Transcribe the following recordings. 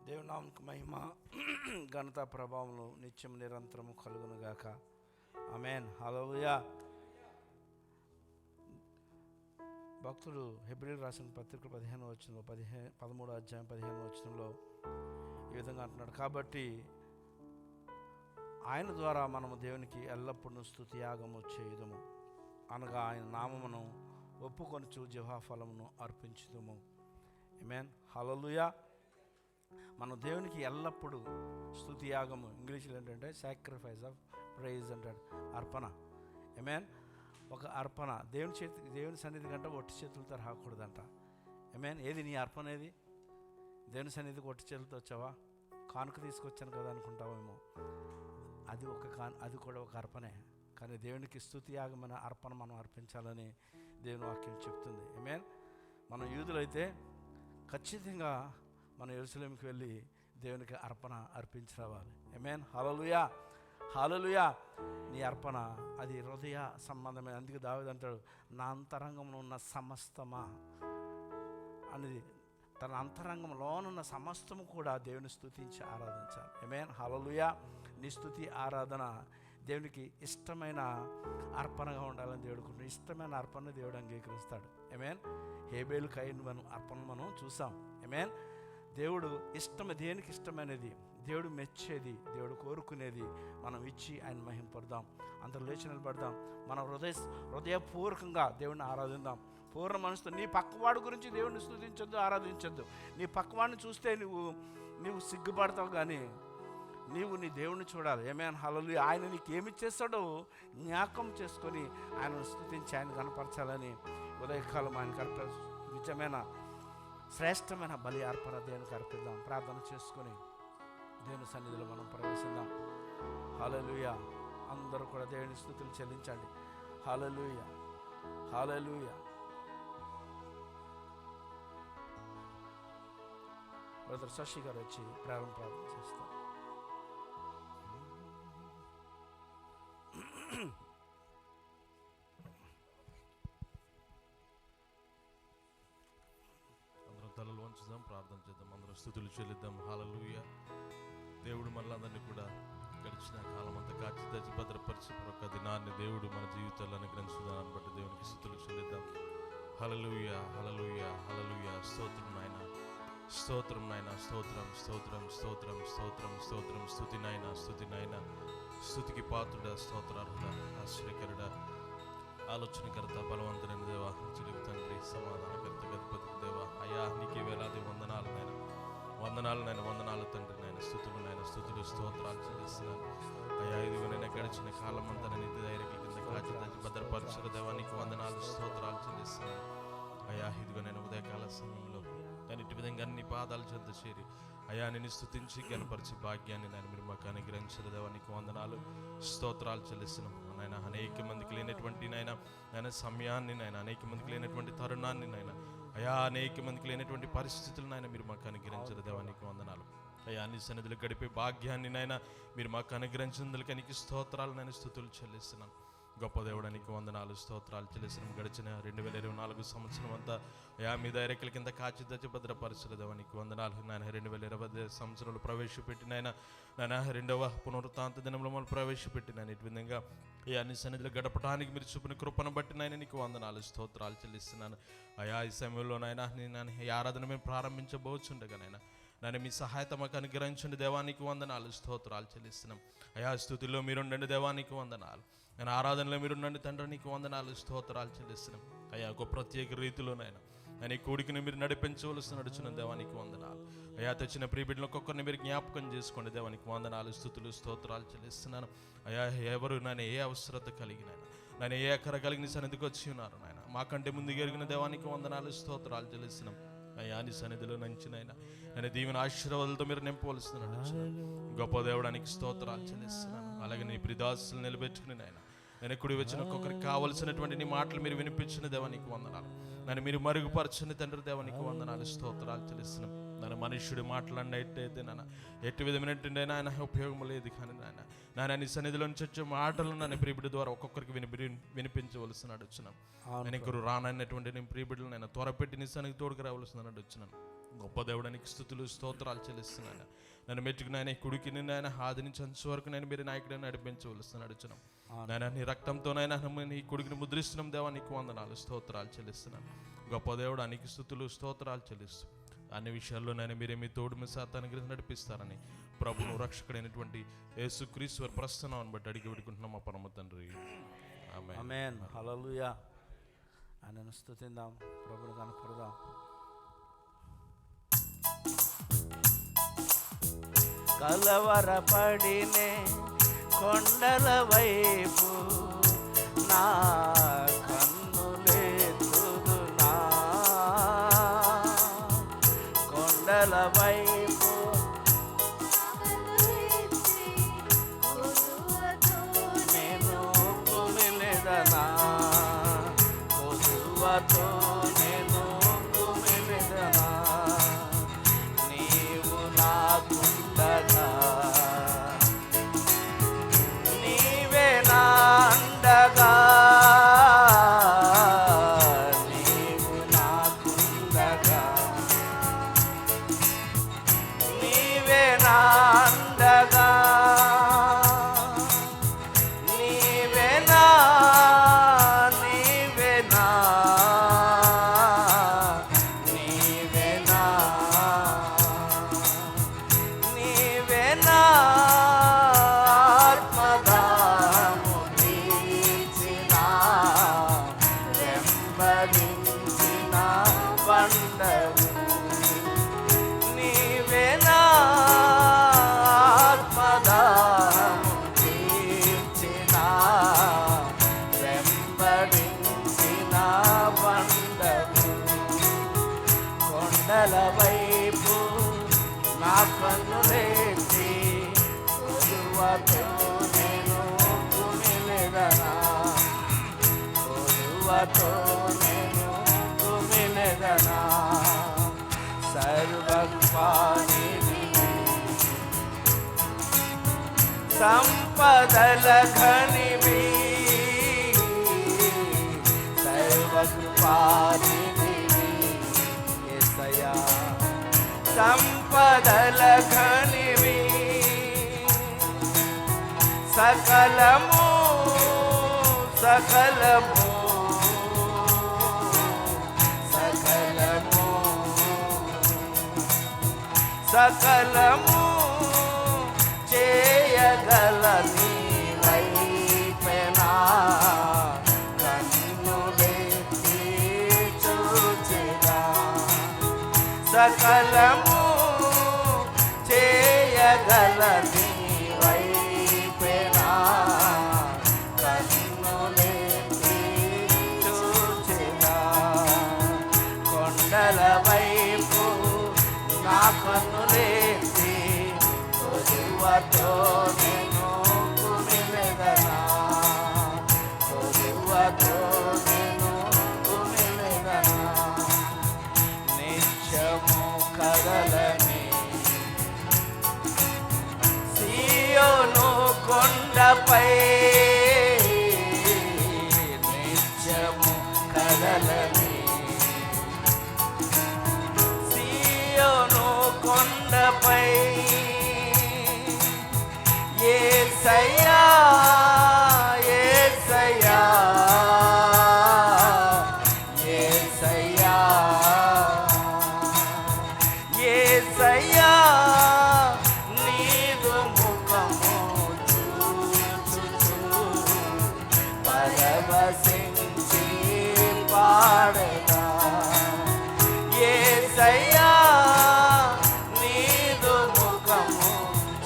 దేవుని నామమునకు మహిమ ఘనత ప్రభావములు నిత్యం నిరంతరము కలుగునుగాక. ఆమేన్. హల్లెలూయా. భక్తుడు హెబ్రీయులకు రాసిన పత్రిక 13వ అధ్యాయం 15వ వచనంలో ఈ విధంగా అంటున్నాడు, కాబట్టి ఆయన ద్వారా మనము దేవునికి ఎల్లప్పుడూ స్తుతి యాగము చేయుదుము, అనగా ఆయన నామమును ఒప్పుకొనుచు జిహ్వా ఫలమును అర్పించుదుము. ఆమేన్. హల్లెలూయా. మనం దేవునికి ఎల్లప్పుడూ స్తుతి యాగము, ఇంగ్లీష్లో ఏంటంటే సాక్రిఫైస్ ఆఫ్ ప్రైజ్ అంటాడు, అర్పణ. ఆమేన్. ఒక అర్పణ దేవుని సన్నిధి కంటే ఒట్టి చేతులతో రాకూడదంట. ఆమేన్. ఏది నీ అర్పణ? ఏది? దేవుని సన్నిధికి ఒట్టి చేతులతో వచ్చావా? కానుక తీసుకొచ్చాను కదా అనుకుంటావేమో, అది కూడా ఒక అర్పణే. కానీ దేవునికి స్తుతి యాగమైన అర్పణ మనం అర్పించాలని దేవుని వాక్యం చెప్తుంది. ఆమేన్. మనం యూదులైతే ఖచ్చితంగా మనం యెరూషలేముకి వెళ్ళి దేవునికి అర్పణ అర్పించి రావాలి. ఆమేన్. హల్లెలూయా. హల్లెలూయా. నీ అర్పణ అది హృదయ సంబంధమే. అందుకే దావీదు అంటాడు, నా అంతరంగంలో ఉన్న సమస్తమా అనేది, తన అంతరంగంలోనున్న సమస్తము కూడా దేవుని స్తుతించి ఆరాధించాలి. ఆమేన్. హల్లెలూయా. నీ స్తుతి ఆరాధన దేవునికి ఇష్టమైన అర్పణగా ఉండాలని దేవుడుకుంటున్నాడు. ఇష్టమైన అర్పణ దేవుడు అంగీకరిస్తాడు. ఆమేన్. హేబేలు కయీను అర్పణ మనం చూసాం. ఆమేన్. దేవుడు దేనికి ఇష్టమైనది, దేవుడు మెచ్చేది, దేవుడు కోరుకునేది మనం ఇచ్చి ఆయన మహింపడదాం. అందరూ లేచి నిలబడదాం. మనం హృదయపూర్వకంగా దేవుడిని ఆరాధిద్దాం. పూర్ణ మనసుతో. నీ పక్కవాడి గురించి దేవుడిని స్తుతించొద్దు, ఆరాధించొద్దు. నీ పక్కవాడిని చూస్తే నువ్వు సిగ్గుపడతావు, కానీ నీవు నీ దేవుడిని చూడాలి. ఆమేన్. హల్లెలూయా. ఆయన నీకు ఏమి చేస్తాడో జ్ఞాపకం చేసుకొని ఆయనను స్తుతించి ఆయన కనపరచాలని ఉదయకాలం ఆయనకు నిజమైన శ్రేష్టమైన బలి అర్పణ దేవునికి అర్పిద్దాం. ప్రార్థన చేసుకొని దేవుని సన్నిధిలో మనం ప్రవేశిద్దాం. హల్లెలూయా. అందరూ కూడా దేవుని స్తుతులు చెల్లించండి. హల్లెలూయా. హల్లెలూయా. బ్రదర్ శశి గారు వచ్చి ప్రార్థన చేస్తారు. తలలు వంచుదాం, ప్రార్థన చేద్దాం, అందరం స్తుతులు చెల్లిద్దాం. హల్లెలూయా. దేవుడు మనలందరినీ కూడా గడిచిన కాలం అంతా కాచి తెచ్చి భద్రపరిచి ఒక దినాన్ని దేవుడు మన జీవితాల్లో అనుగ్రహించుదాన్ని బట్టి దేవునికి స్తుతులు చెల్లిద్దాం. హల్లెలూయా. హల్లెలూయా. హల్లెలూయా. స్తోత్రం నాయన, స్తోత్రం నాయన, స్తోత్రం స్తోత్రం స్తోత్రం స్తోత్రం స్తోత్రం. స్తుతి నాయన, స్తుతి నాయన, స్తుతికి పాత్రుడ, స్తోత్రార్హుడ, ఆశ్చర్యకరుడ, ఆలోచనకర్త, బలవంతుడైన దేవా, చిలుగు తండ్రి, సమాధానకర్త, గతిపతి దేవా, అయ్యా నీకే వేలాది వందనాలు నాయన, వందనాలు నాయన, వందనాలు తండ్రి నాయన, స్తుతులు నాయన, స్తుతులు స్తోత్రాలు చెల్లిస్తున్నాను. అయ్యా ఇదిగో నేను గడిచిన కాలం అంతా నేను ఇంటి ధైర్యం కింద కాచి దాచి భద్రపరచుల దేవా, నీకు వందనాలు స్తోత్రాలు చెల్లిస్తున్నాను. అయ్యా ఇదిగో నేను ఉదయకాల సమయంలో నేను ఇటు విధంగా నీ పాదాలు చెంత చేరి అయ్యా నేను స్తుతించి గణపరిచి భాగ్యాన్ని నేను మీరు మాకు అనుగ్రహించిన దేవా, నీకు వందనాలు స్తోత్రాలు చెల్లిస్తున్నాం. నాయన అనేక మందికి లేనటువంటి నాయన సమయాన్ని, నాయన అనేక మందికి లేనటువంటి తరుణాన్ని, నాయన అయ్యా అనేక మందికి లేనటువంటి పరిస్థితులు నాయన మీరు మాకు అనుగ్రహించిన దేవా, నీకు వందనాలు. అయ్యా నీ సన్నిధిలో గడిపే భాగ్యాన్ని నాయన మీరు మాకు అనుగ్రహించినందుకు నీకు స్తోత్రాలు, నేను స్తుతులు చెల్లిస్తున్నాను. గొప్ప దేవుడానికి వందనాలు స్తోత్రాలు చెల్లిస్తున్నాం. గడిచిన 2024 సంవత్సరం అంతా అయ్యా మీ దైరెక్కల కింద కాచి తెచ్చి భద్రపరచుల దేవానికి వందనాలు. నాయన 2020 సంవత్సరంలో ప్రవేశపెట్టిన నాయన రెండవ పునరుత్థాన దినంలో మనం ప్రవేశపెట్టినాను. ఇటు విధంగా అయ్యా నీ సన్నిధిలో గడపడానికి మీరు చూపిన కృపను బట్టి నాయన నీకు వందనాలు స్తోత్రాలు చెల్లిస్తున్నాను. అయ్యా ఈ సమయంలో నాయన ఈ ఆరాధన మేము ప్రారంభించబోచుండగా నాయన మీ సహాయత మాకు అనుగ్రహించండి దేవానికి వందనాలు స్తోత్రాలు చెల్లిస్తున్నాం. అయా స్తుతిలో మీరుండండి దేవానికి వందనాలు, నేను ఆరాధనలో మీరుండండి తండ్రి, నీకు వందనాలు స్తోత్రాలు చెల్లిస్తున్నాం. అయ్యా ఒక ప్రత్యేక రీతిలోనైనా నేను ఈ కూడికిని మీరు నడిపించవలసిన దేవానికి వందనాలు. అయ్యా తెచ్చిన ప్రియబిడ్డలు ఒక్కొక్కరిని మీరు జ్ఞాపకం చేసుకోండి దేవానికి వందనాలు స్తుతులు స్తోత్రాలు చెల్లిస్తున్నాను. అయ్యా ఎవరు నన్ను ఏ అవసరత కలిగిన నన్ను ఏ అక్కర కలిగిన సన్నిధికి వచ్చి ఉన్నారు నాయన, మాకంటే ముందు ఎరిగిన దేవానికి వందనాలు స్తోత్రాలు చెల్లిస్తున్నాం. అయ్యా నీ సన్నిధిలో నంచినైనా నేను దీవెన ఆశీర్వాదాలతో మీరు నింపవలస్తున్నాను. గొప్ప దేవుడానికి స్తోత్రాలు చెల్లిస్తున్నాను. అలాగే నీ ప్రిదాసులు నిలబెట్టుకుని నేను కుడి వచ్చిన ఒక్కొక్కరికి కావలసినటువంటి నీ మాటలు మీరు వినిపించిన దేవానికి వందనాలు. నన్ను మీరు మరుగుపరచని తండ్రి దేవానికి వందనాలు స్తోత్రాలు చెల్లిస్తున్నాం. నన్ను మనుష్యుడు మాట్లాడినట్టయితే నాన్న ఎట్టి విధమైనటువంటి ఆయన ఉపయోగం లేదు, కానీ నాయన నీ సన్నిధిలో నుంచి వచ్చే మాటలు నన్ను ప్రియబిడ్డ ద్వారా ఒక్కొక్కరికి వినిపించవలసిన అడుగుతున్నాను. నేను ఇంకొకరు రానన్నటువంటి నేను ప్రియబిడ్డలు నేను త్వరపెట్టి నీ సన్నిధి తోడుకు రావలసిన అడుగుతున్నాను. గొప్ప దేవుడానికి స్తుతులు స్తోత్రాలు చెల్లిస్తున్నాను. నన్ను మెట్టుకు నాయన కుడికి నాయన ఆది నుంచి అంచు వరకు నేను మీరు నాయకుడిని నడిపించవలసిన నడుచున్నాం నాయన. నీ రక్తంతోనైనా నీ కుడికిని ముద్రిస్తున్నాం దేవా, నీకు వందనాలు స్తోత్రాలు చెల్లిస్తున్నాను. గొప్ప దేవుడానికి స్తుతులు స్తోత్రాలు చెల్లిస్తూ అన్ని విషయాల్లో నేను మీరే మీ తోడు మీ శాతానికి నడిపిస్తారని ప్రభును రక్షకుడైనటువంటి యేసుక్రీస్తు వారి ప్రస్థానాన్ని బట్టి అడిగి పెట్టుకుంటున్నాం మా పరమ తండ్రి. ఆమేన్. హల్లెలూయా. ఆయనను స్తుతిద్దాం, ప్రభుని కనపడదాం. కలవరపడినే కొండల వైపు నా కన్నులెత్తుదునా, కొండల వైపు నేను కుమిలెదనా, కొదువతో నేను కుమిలెదనా, నీవు నాకుండగా నీవే నా అండగా, నీవు నాకుండగా నీవే నా అండగా, నీవే నా నీవే నా నీవే నా నీవే నా ఆత్మదాము తీర్చిన వెంబడించిన బండవు, నీవే నా ఆత్మదాము తీర్చిన వెంబడించిన బండవు, కొండల వైపు నా కన్నులెత్తి కొదువతో నేను కుమిలెదనా, కొదువతో నేను కుమిలెదనా, సర్వకృపానిధి సంపదల ఘనివి, సర్వకృపానిధి యేసయ్యా, సంపదల ఘనివి, సకలము సకలము సకలము సకలము చేయగల నీవైపెనా, కన్నులెత్తి చూచెదా, సకలము చేయగల నీవైపెనా, కన్నులెత్తి చూచెదా, కొండల వైపు నా కన్నులెత్తి కొదువతో నేను కుమిలెదనా, కొదువతో నేను కుమిలెదనా, నిత్యము కదలని సీయోను కొండపై, నిత్యము కదలని సీయోను కొండపై, యేసయ్యా యేసయ్యా యేసయ్యా యేసయ్యా, నీదు ముఖము చూచుచు పరవశించి పాడగా, యేసయ్యా నీదు ముఖము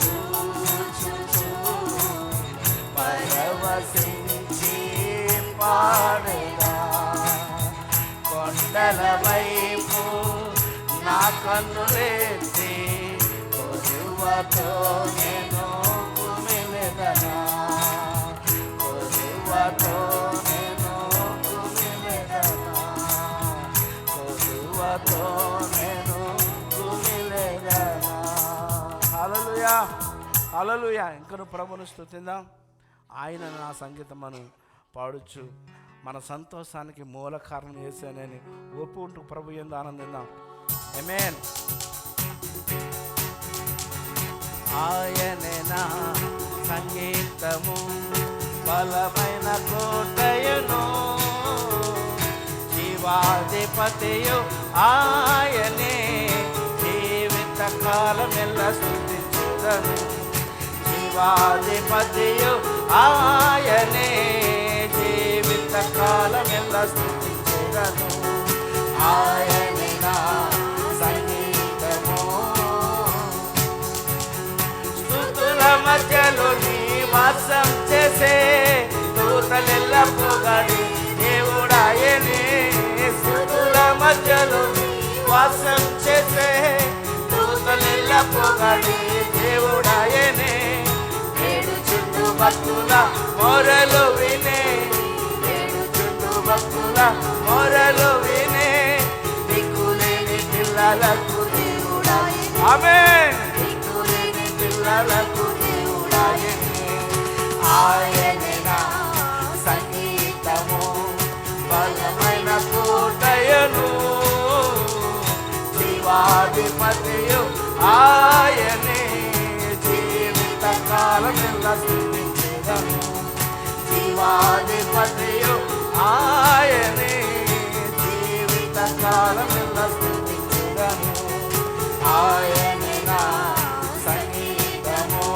చూచుచు పరవశించి పాడగా, కొండల వైపు నా కన్నులెత్తి కొదువతో నేను కుమిలెదనా, కొదువతో నేను కుమిలెదనా, కొదువతో నేను కుమిలెదనా. హల్లెలూయా హల్లెలూయా. ఇంకను ప్రభును స్తుతిద్దాం. ఆయన నా సంగీతమును పాడుచు మన సంతోషానికి మూల కారణం యేసయ్యని ఒప్పుకుంటూ ప్రభు యందు ఆనందిద్దాం. ఆమేన్. ఆయనే నా సంగీతము, బలమైన కోటయును, జీవాధిపతియు ఆయనే, జీవిత కాలమెల్ల స్తుతించుదను. జీవాధిపతియు ఆయనే, జీవిత కాలమెల్ల స్తుతించుదను. ఆయనే నా సంగీతము, స్తుతుల మధ్యలో నివాసం చేసే దూతలెల్ల పొగడి దేవుడాయనే. స్తుతుల మధ్యలో నివాసం చేసే దూతలెల్ల పొగడి దేవుడాయనే. ఏడు చుట్టూ భక్తుల మొరలు వినే, ఏడు చుట్టూ భక్తుల మొరలు వినే, దిక్కులేని పిల్లలకు దేవుడాయనే. ఆమేన్. దిక్కులేని పిల్లలకు దేవుడాయనే. ఆయనే నా సంగీతము, బలమైన కోటయును, జీవాధిపతియు ఆయనే, జీవిత కాలమెల్ల స్తుతించెదను. జీవాధిపతియు ఆయనే, జీవిత కాలమెల్ల స్తుతించెదను. ఆయనే నా సంగీతము.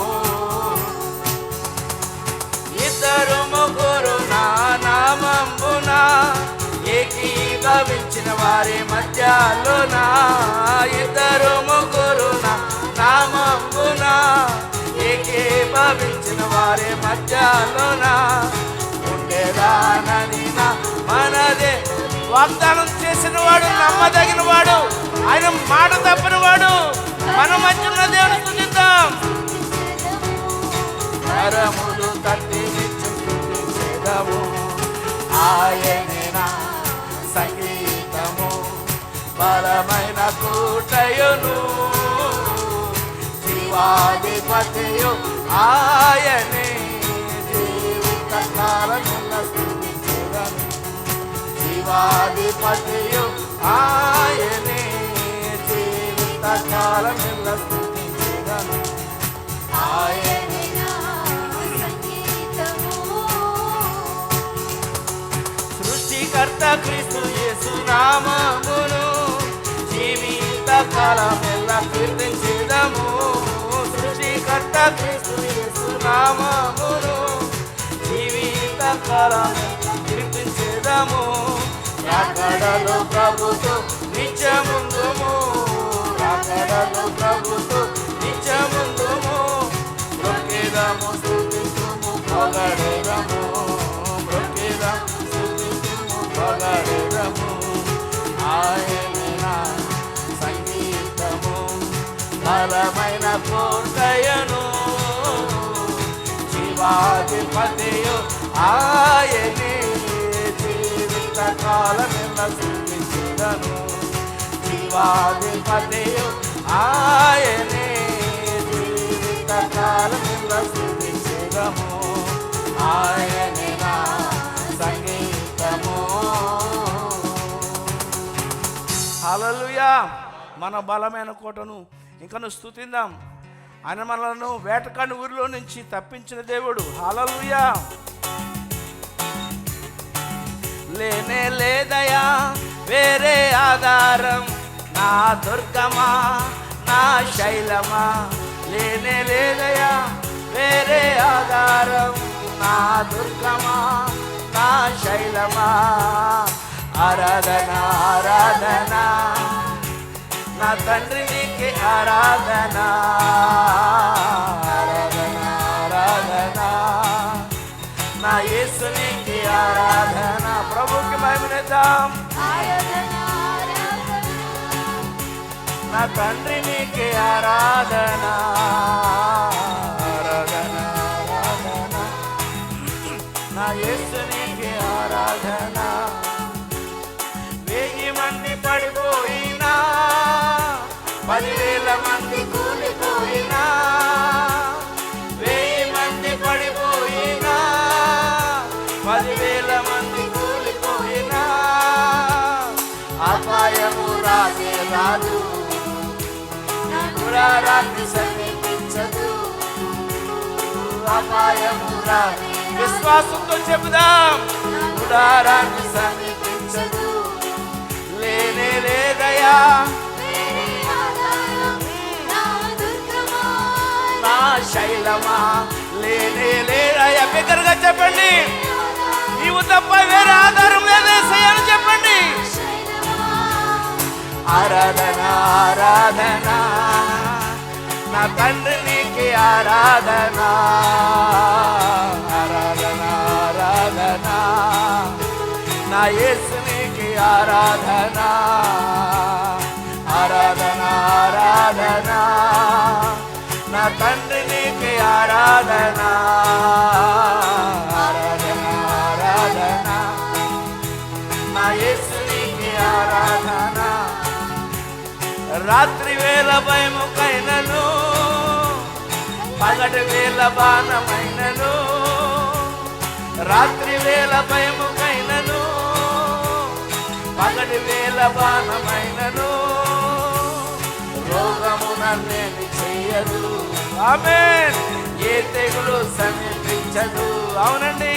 ఇద్దరు ముగ్గురు నా నామమున ఏకీభవించిన వారి మధ్యలోన, ఇద్దరు ముగ్గురు నా నామమున ఏకీభవించిన వారి మధ్యలోన ఉండేదానని నా మనదే. వాగ్దానం చేసిన వాడు నమ్మదగిన వాడు, ఆయన మాట తప్పని వాడు. మన మధ్య ఉన్న దేవుని స్తుతిద్దాం. కరములు తట్టి స్తుతించెదము. ఆయనే నా సంగీతము, బలమైన కోటయును, జీవాధిపతియు ఆయనే, జీవిత కాలమెల్ల స్తుతించెదను. జీవాధిపతియు ఆయనే, జీవిత కాలమెల్ల స్తుతించెదను. ఆయనే నా సంగీతము, సృష్టికర్త క్రీస్తు యేసు నామమును జీవిత కాలమెల్ల కీర్తించెదము. సృష్టికర్త క్రీస్తు యేసు నామమును జీవిత కాలమెల్ల కీర్తించెదము. రాకడలో ప్రభుతో నిత్యముందుము, రాకడలో ప్రభుతో నిత్యముందుము. బ్రొక్కెదము స్తుతించుము పొగడెదము, బ్రొక్కెదము స్తుతించుము పొగడెదము. ఆయనే నా సంగీతము, బలమైన కోటయును, జీవాధిపతియు ఆయనే, జీవిత కాలమెల్ల స్తుతించెదను. జీవాధిపతియు ఆయనే, జీవిత కాలమెల్ల స్తుతించెదము. ఆయనే నా సంగీతము. హల్లెలూయా. మన బలమైన కోటను ఇంకను స్తుతిద్దాం. ఆయన మనలను వేటకాని ఊరిలో నుంచి తప్పించిన దేవుడు. హల్లెలూయా. లేనే లేదయా వేరే ఆధారం, నా దుర్గమా నా శైలమా. లేనే లేదయా వేరే ఆధారం, నా దుర్గమా నా శైలమా. ఆరాధన ఆరాధన నా తండ్రి నీకే ఆరాధన, ఆరాధన ఆరాధన నా యేసు నీకే ఆరాధన. ప్రభుకి మహిమనిద్దాం. ఆరాధన ఆరాధన నా తండ్రి నీకే ఆరాధన, ఆరాధన ఆరాధన నా యేసు నీకే ఆరాధన. 1000 మంది పడిపోయినా, 10,000 మంది కూలిపోయినా, 1000 మంది పడిపోయినా, 10,000 మంది కూలిపోయినా, అపాయము రాజే రాదు గుడారాన్ని సమీపించదు, అపాయము రాదు. విశ్వాసంతో చెబుదాం, గుడారాన్ని సమీపించదు, లేనే లేదయా నా శైలమా, లేనే లేదయా. బిగ్గరగా చెప్పండి, నీవు తప్ప వేరే ఆధారం లేదేసయ్యా అని చెప్పండి. ఆరాధన ఆరాధన నా తండ్రి నీకే ఆరాధన, ఆరాధన ఆరాధన నా యేసు నీకే ఆరాధన, ఆరాధన ఆరాధన నా తండ్రి నీకే ఆరాధన, ఆరాధన ఆరాధన నా యేసు నీకే ఆరాధన. రాత్రి వేళ భయముకైనను, పగటి వేళ బాణమైనను, రాత్రి వేళ భయముకైనను, పగటి వేళ బాణమైనను, రోగము నన్నేమి చెయ్యదు. ఆమేన్. ఏ తెగులు సమీపించదు. అవునండి,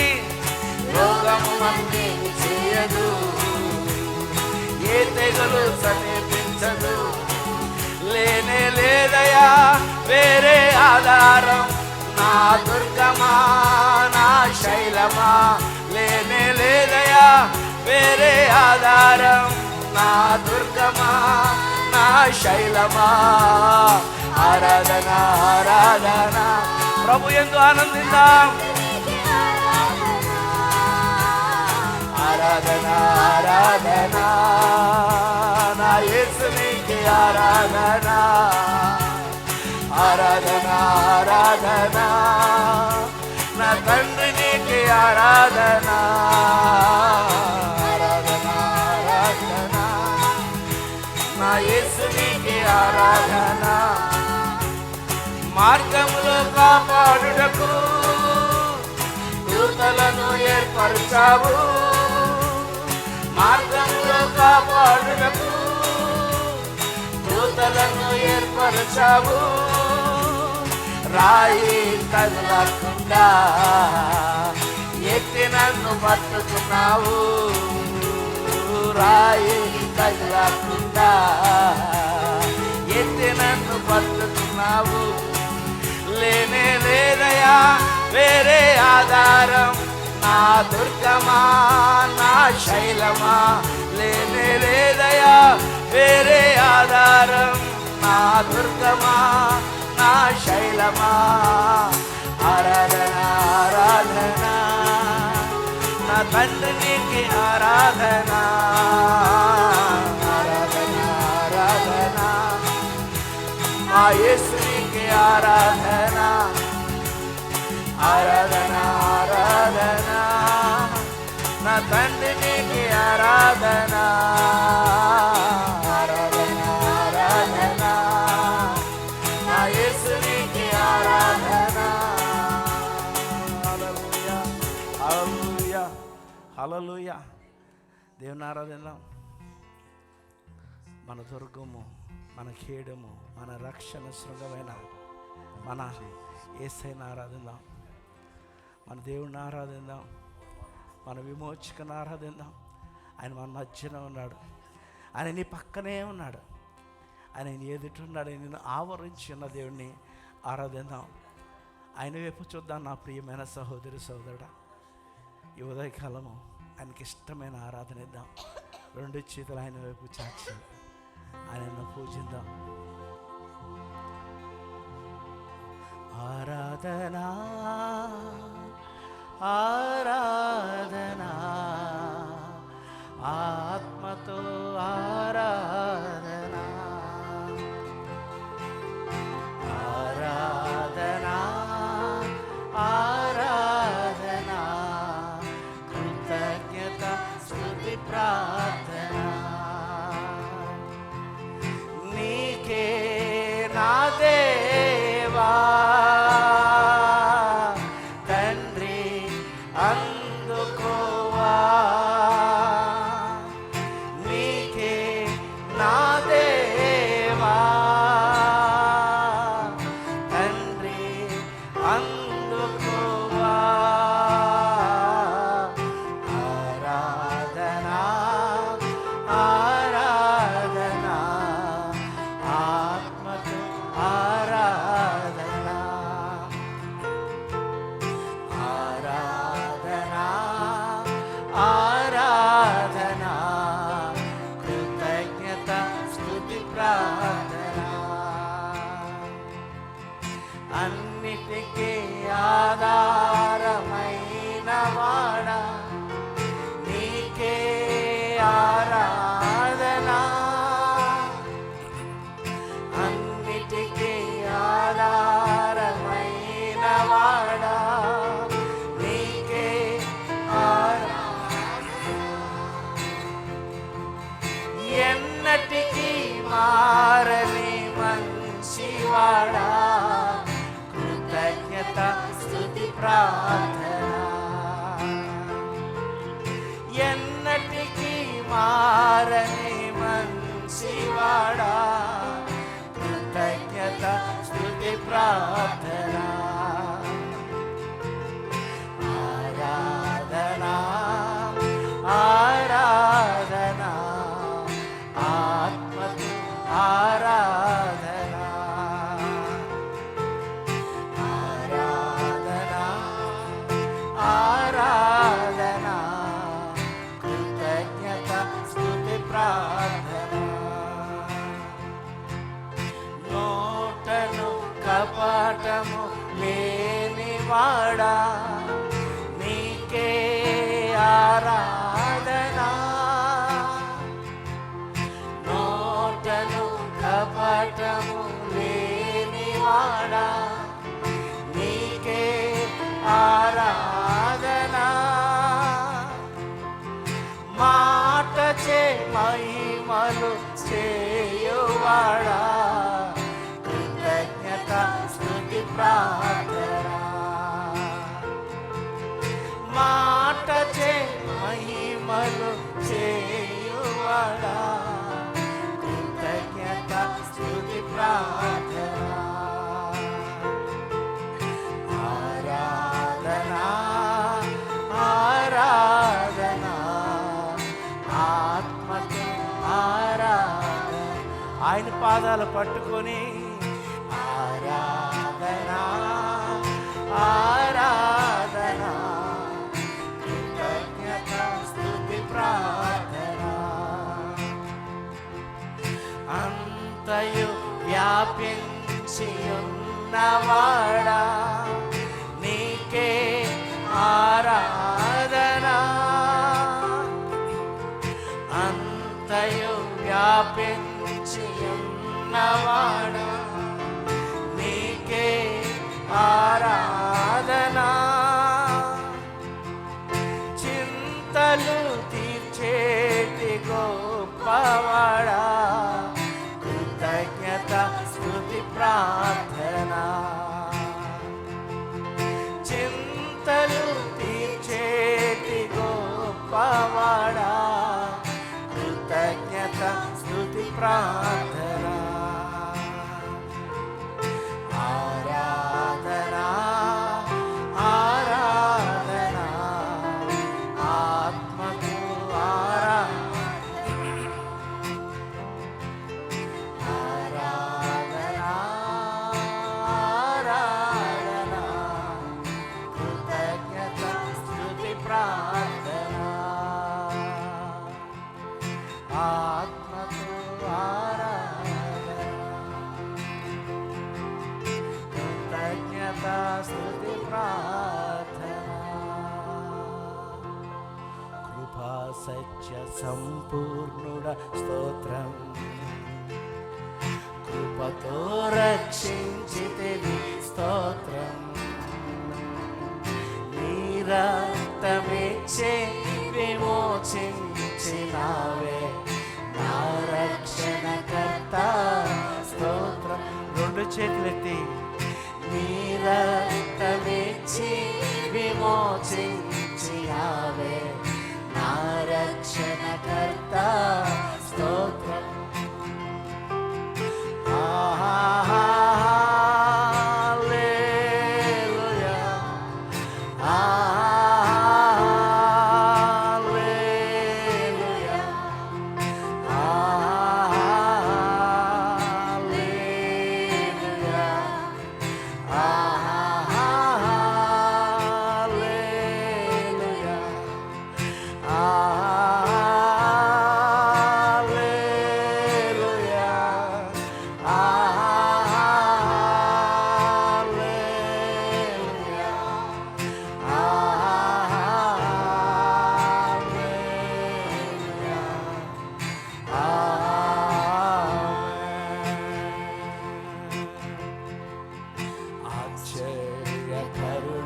రోగము నన్నేమి చెయ్యదు, ఏ తెగులు సమీపించదు, లేనే లేదయా వేరే ఆధారం, నా దుర్గమా నా శైలమా, లేనే లేదయా వేరే ఆధారం, నా దుర్గమా నా శైలమా. ఆరాధన ఆరాధన ప్రభు యందు ఆనందిద్దాం. ఆరాధన ఆరాధన నా యేసు నీకే ఆరాధన, ఆరాధన ఆరాధన నా తండ్రి నీకే ఆరాధన, ఆరాధన ఆరాధన నా యేసు నీకే ఆరాధన. మార్గములో కాపాడుటకు దూతలను ఏర్పరచావు, మార్గంలో కాపాడుటకు దూతలను ఏర్పరచావు, రాయి తగలకుండా ఎత్తి నన్ను పట్టుకున్నావు, రాయి తగలకుండా ఎత్తి నన్ను పట్టుకున్నావు, లేనే లేదయా వేరే ఆధారం, నా దుర్గమా నా శైలమా, లేనే లేదయా వేరే ఆధారం, నా దుర్గమా నా శైలమా. ఆరాధన ఆరాధన నా తండ్రి నీకే ఆరాధన, ఆరాధన ఆరాధన మా యేసు నీకే ఆరాధన, ఆరాధన ఆరాధన నా తండ్రి నీకే ఆరాధన, ఆరాధన ఆరాధన నా యేసు నీకే ఆరాధన. హల్లెలూయా హల్లెలూయా హల్లెలూయా. దేవుని ఆరాధిద్దాం. మన దుర్గము, మన ఖేడము, మన రక్షణ శృంగమైన మన యేసయ్యను ఆరాధిద్దాం, మన దేవుడిని ఆరాధిద్దాం, మన విమోచకుని ఆరాధిద్దాం. ఆయన మన మధ్యన ఉన్నాడు, ఆయన నీ పక్కనే ఉన్నాడు, ఆయన నీ ఎదుట ఉన్నాడు, నేను ఆవరించి ఉన్న దేవుడిని ఆరాధిద్దాం. ఆయన వైపు చూద్దాం నా ప్రియమైన సహోదరి సహోదరుడా. ఈ ఉదయకాలము ఆయనకి ఇష్టమైన ఆరాధన ఇద్దాం. రెండు చేతులు ఆయన వైపు చాచి ఆయనను పూజిద్దాం. ఆరాధనా ఆరాధనా ఆత్మతో ఆరాధనా, ఆరాధనా ఆరాధనా కృతజ్ఞత స్తుతి ప్రార్థన నీకే నా దేవా తండ్రి అందుకోవా ఆరాధనా ఆరాధనా ఆత్మతో ఆరాధనా ఆరాధనా ఆరాధనా కృతజ్ఞత స్తుతి ప్రార్థన అన్నిటికీ ఆధారమైన వాడా నీకే ఆరాధనా అన్నిటికీ ఆధారమైన వాడా నీకే ఎన్నటికీ మారని మంచివాడా కృతజ్ఞత స్తుతి ప్రార్థన ఎన్నటికీ మారని మంచివాడా కృతజ్ఞత స్తుతి ప్రార్థన ఆరాధనా ఆరాధనా ఆత్మతో ఆరాధనా ఆరాధనా ఆరాధనా కృతజ్ఞత స్తుతి ప్రార్థన నోటను కపటము లేనివాడా నీకే ఆరాధనా నోటను కపటము లేనివాడా నీకే ఆరాధనా మాటచే మహిమలు చేయువాడా కృతజ్ఞత స్తుతి ప్రార్థన మాటచే మహిమలు చేయువాడా కృతజ్ఞత స్తుతి ప్రార్థన ఆరాధనా ఆరాధనా ఆత్మతో ఆరాధన ఆయన పాదాలు పట్టుకొని ఆరాధనా ఆరాధనా కృతజ్ఞత స్తుతి ప్రార్థన అంతయు వ్యాపించి ఉన్నవాడా నీకే ఆరాధనా అంతయు వ్యాపించి ఉన్నవాడా నీకే ఆరాధనా చింతలు తీర్చేటి గొప్పవాడా కృతజ్ఞత స్తుతి ప్రార్థన చింతలు తీర్చేటి గొప్పవాడా కృతజ్ఞత స్తుతి ప్రార్థన ఆరాధనా ఆరాధనా ఆత్మతో ఆరాధనా ఆరాధనా కృతజ్ఞత స్తుతి ప్రార్థన ఆత్మతో ఆరాధనా కృతజ్ఞత స్తుతి ప్రార్థన కృపా సత్య సంపూర్ణుడ స్తోత్రం కృపతో రక్షించితివి స్తోత్రం నీ రక్తమిచ్చే విమోచించినావే నా రక్షణకర్త స్తోత్రం రెండు చేతులెత్తి నీ రక్తమిచ్చి విమోచించినావే నా రక్షణకర్త స్తోత్రం హల్లెలూయా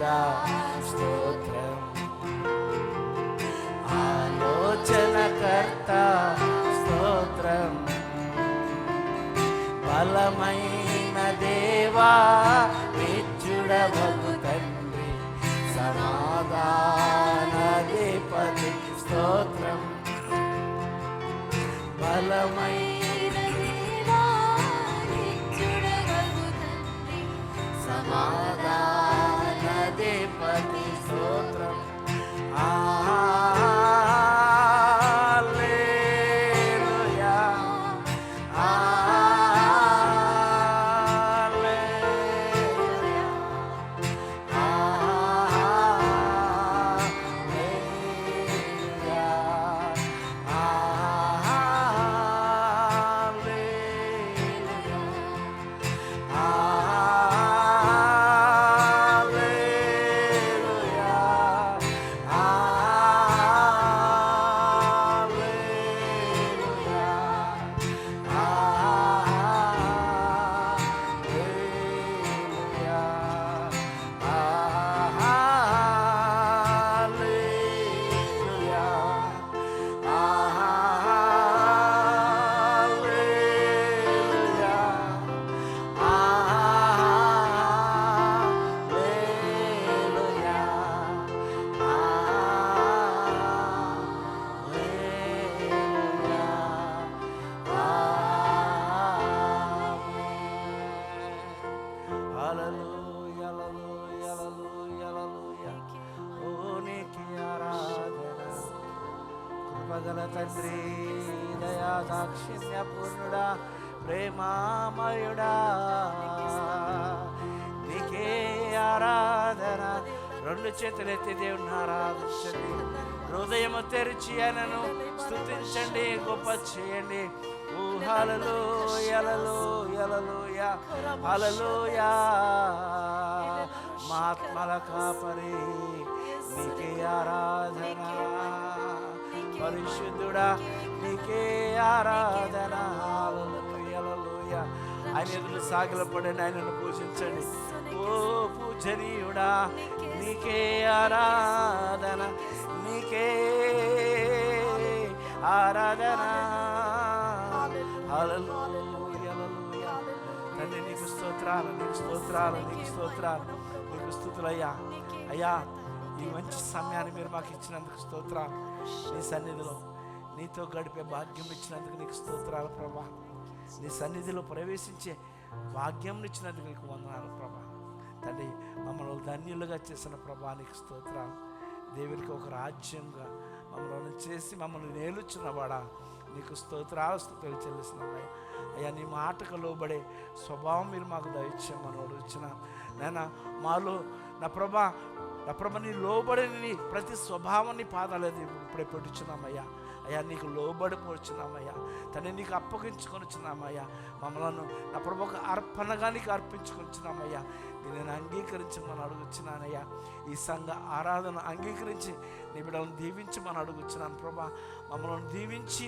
పరిశుద్ధుడా స్తోత్రం, ఆలోచనకర్త స్తోత్రం, బలమైన దేవా నిత్యుడవగు తండ్రి సమాధానాధిపతి స్తోత్రం, బలమైన దేవా నిత్యుడవగు తండ్రి సమాధానాధిపతి స్తోత్రం. కృపగల తండ్రి, దయా దాక్షిణ్య పూర్ణుడా, ప్రేమామయుడా, నీకే ఆరాధన. రెండు చేతులెత్తి దేవుని ఆరాధించండి, హృదయము తెరిచి ఆయనను స్తుతించండి, గొప్ప చేయండి. హల్లెలూయా, మహాత్మల కాపరి నీకే ఆరాధన, పరిశుద్ధుడా నీకే ఆరాధన. హల్లెలూయా. ఆయన ఎదురు సాగిలపడండి, ఆయనను పూజించండి. ఓ పూజనీయుడా నీకే ఆరాధన, నీకే ఆరాధన. హల్లెలూయా. తండ్రి నీకు స్తోత్రాలు, నీకు స్తోత్రాలు, నీకు స్తోత్రాలు, నీకు స్తుతులయ్యా. అయ్యా, ఈ మంచి సమయాన్ని మీరు మాకు ఇచ్చినందుకు స్తోత్రాలు. నీ సన్నిధిలో నీతో గడిపే భాగ్యం ఇచ్చినందుకు నీకు స్తోత్రాలు ప్రభా. నీ సన్నిధిలో ప్రవేశించే భాగ్యం ఇచ్చినందుకు నీకు వందనాలు ప్రభా. తండ్రి, మమ్మల్ని ధన్యులుగా చేసిన ప్రభా నీకు స్తోత్రాలు. దేవునికి ఒక రాజ్యంగా మమ్మల్ని చేసి మమ్మల్ని నేలుచున్నవాడా నీకు స్తోత్రాలు, స్తుతులు చెల్లిస్తున్నామయ్యా. అయ్యా, నీ మాటకు లోబడే స్వభావం మీరు మాకు దయచేయమని అడుగుచున్నా నాయనా. మాలో నా ప్రభా నీ లోబడిని ప్రతి స్వభావాన్ని పాదాలేదు ఇప్పుడే పెట్టుచున్నామయ్యా. అయ్యా, నీకు లోబడిపోచున్నామయ్యా. తండ్రి, నీకు అప్పగించుకొనిచున్నామయ్యా. మమ్మల్ని నా ప్రభు ఒక అర్పణగా నీకు అర్పించుకొనిచున్నామయ్యా. నేను అంగీకరించమని అడుగుచున్నానయ్యా. ఈ సంఘ ఆరాధన అంగీకరించి నీ బిడ్డలను దీవించమని అడుగుచున్నాను ప్రభా. మమ్మల్ని దీవించి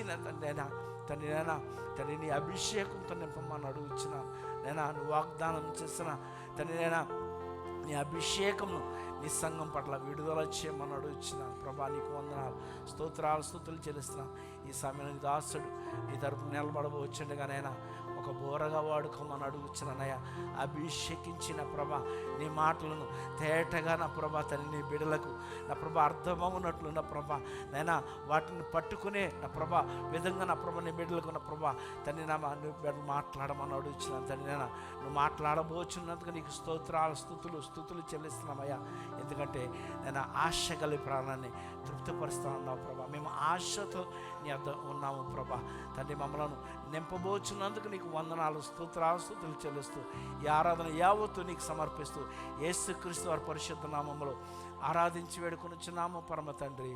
తండ్రి నీ అభిషేకంతో నింపమని అడుగుచున్నాను నేనా. నువ్వు వాగ్దానం చేసిన తండ్రి నీ అభిషేకంను నీ సంఘం పట్ల విడుదల చేయమని అడుగుచున్నాను ప్రభా. నీకు వందనాలు, స్తోత్రాలు, స్తుతులు చెల్లిస్తున్నాను. ఈ సమయంలో దాసుడు నీ తరపున నిలబడవచ్చుండగానైనా ఒక బోరగా వాడుకోమని అడుగుచున్నానయ్యా. అభిషేకించిన ప్రభా నీ మాటలను తేటగా నా ప్రభా తల్లి నీ బిడలకు నా ప్రభా అర్థమవునట్లు నా ప్రభా నైనా వాటిని పట్టుకునే నా ప్రభా విధంగా నా ప్రభా నీ బిడ్డలకు నా ప్రభా తల్లి నా బిడ్డలు మాట్లాడమని అడుగుచున్నాను. తల్లి నైనా నువ్వు మాట్లాడబోచున్నందుకు నీకు స్తోత్రాలు, స్తుతులు చెల్లిస్తున్నామయ్యా. ఎందుకంటే నేను ఆశ కలిగి ప్రాణాన్ని తృప్తిపరుస్తా ఉన్నావు ప్రభా. మేము ఆశతో నీ వద్ద ఉన్నాము ప్రభా. తండ్రి, మమ్మలను నింపబోచున్నందుకు నీకు వందనాలు, స్తుతులు చెల్లిస్తూ ఈ ఆరాధన యావత్తు నీకు సమర్పిస్తూ యేసుక్రీస్తు వారి పరిశుద్ధ నామములో ఆరాధించి వేడుకొనుచున్నాము పరమ తండ్రి.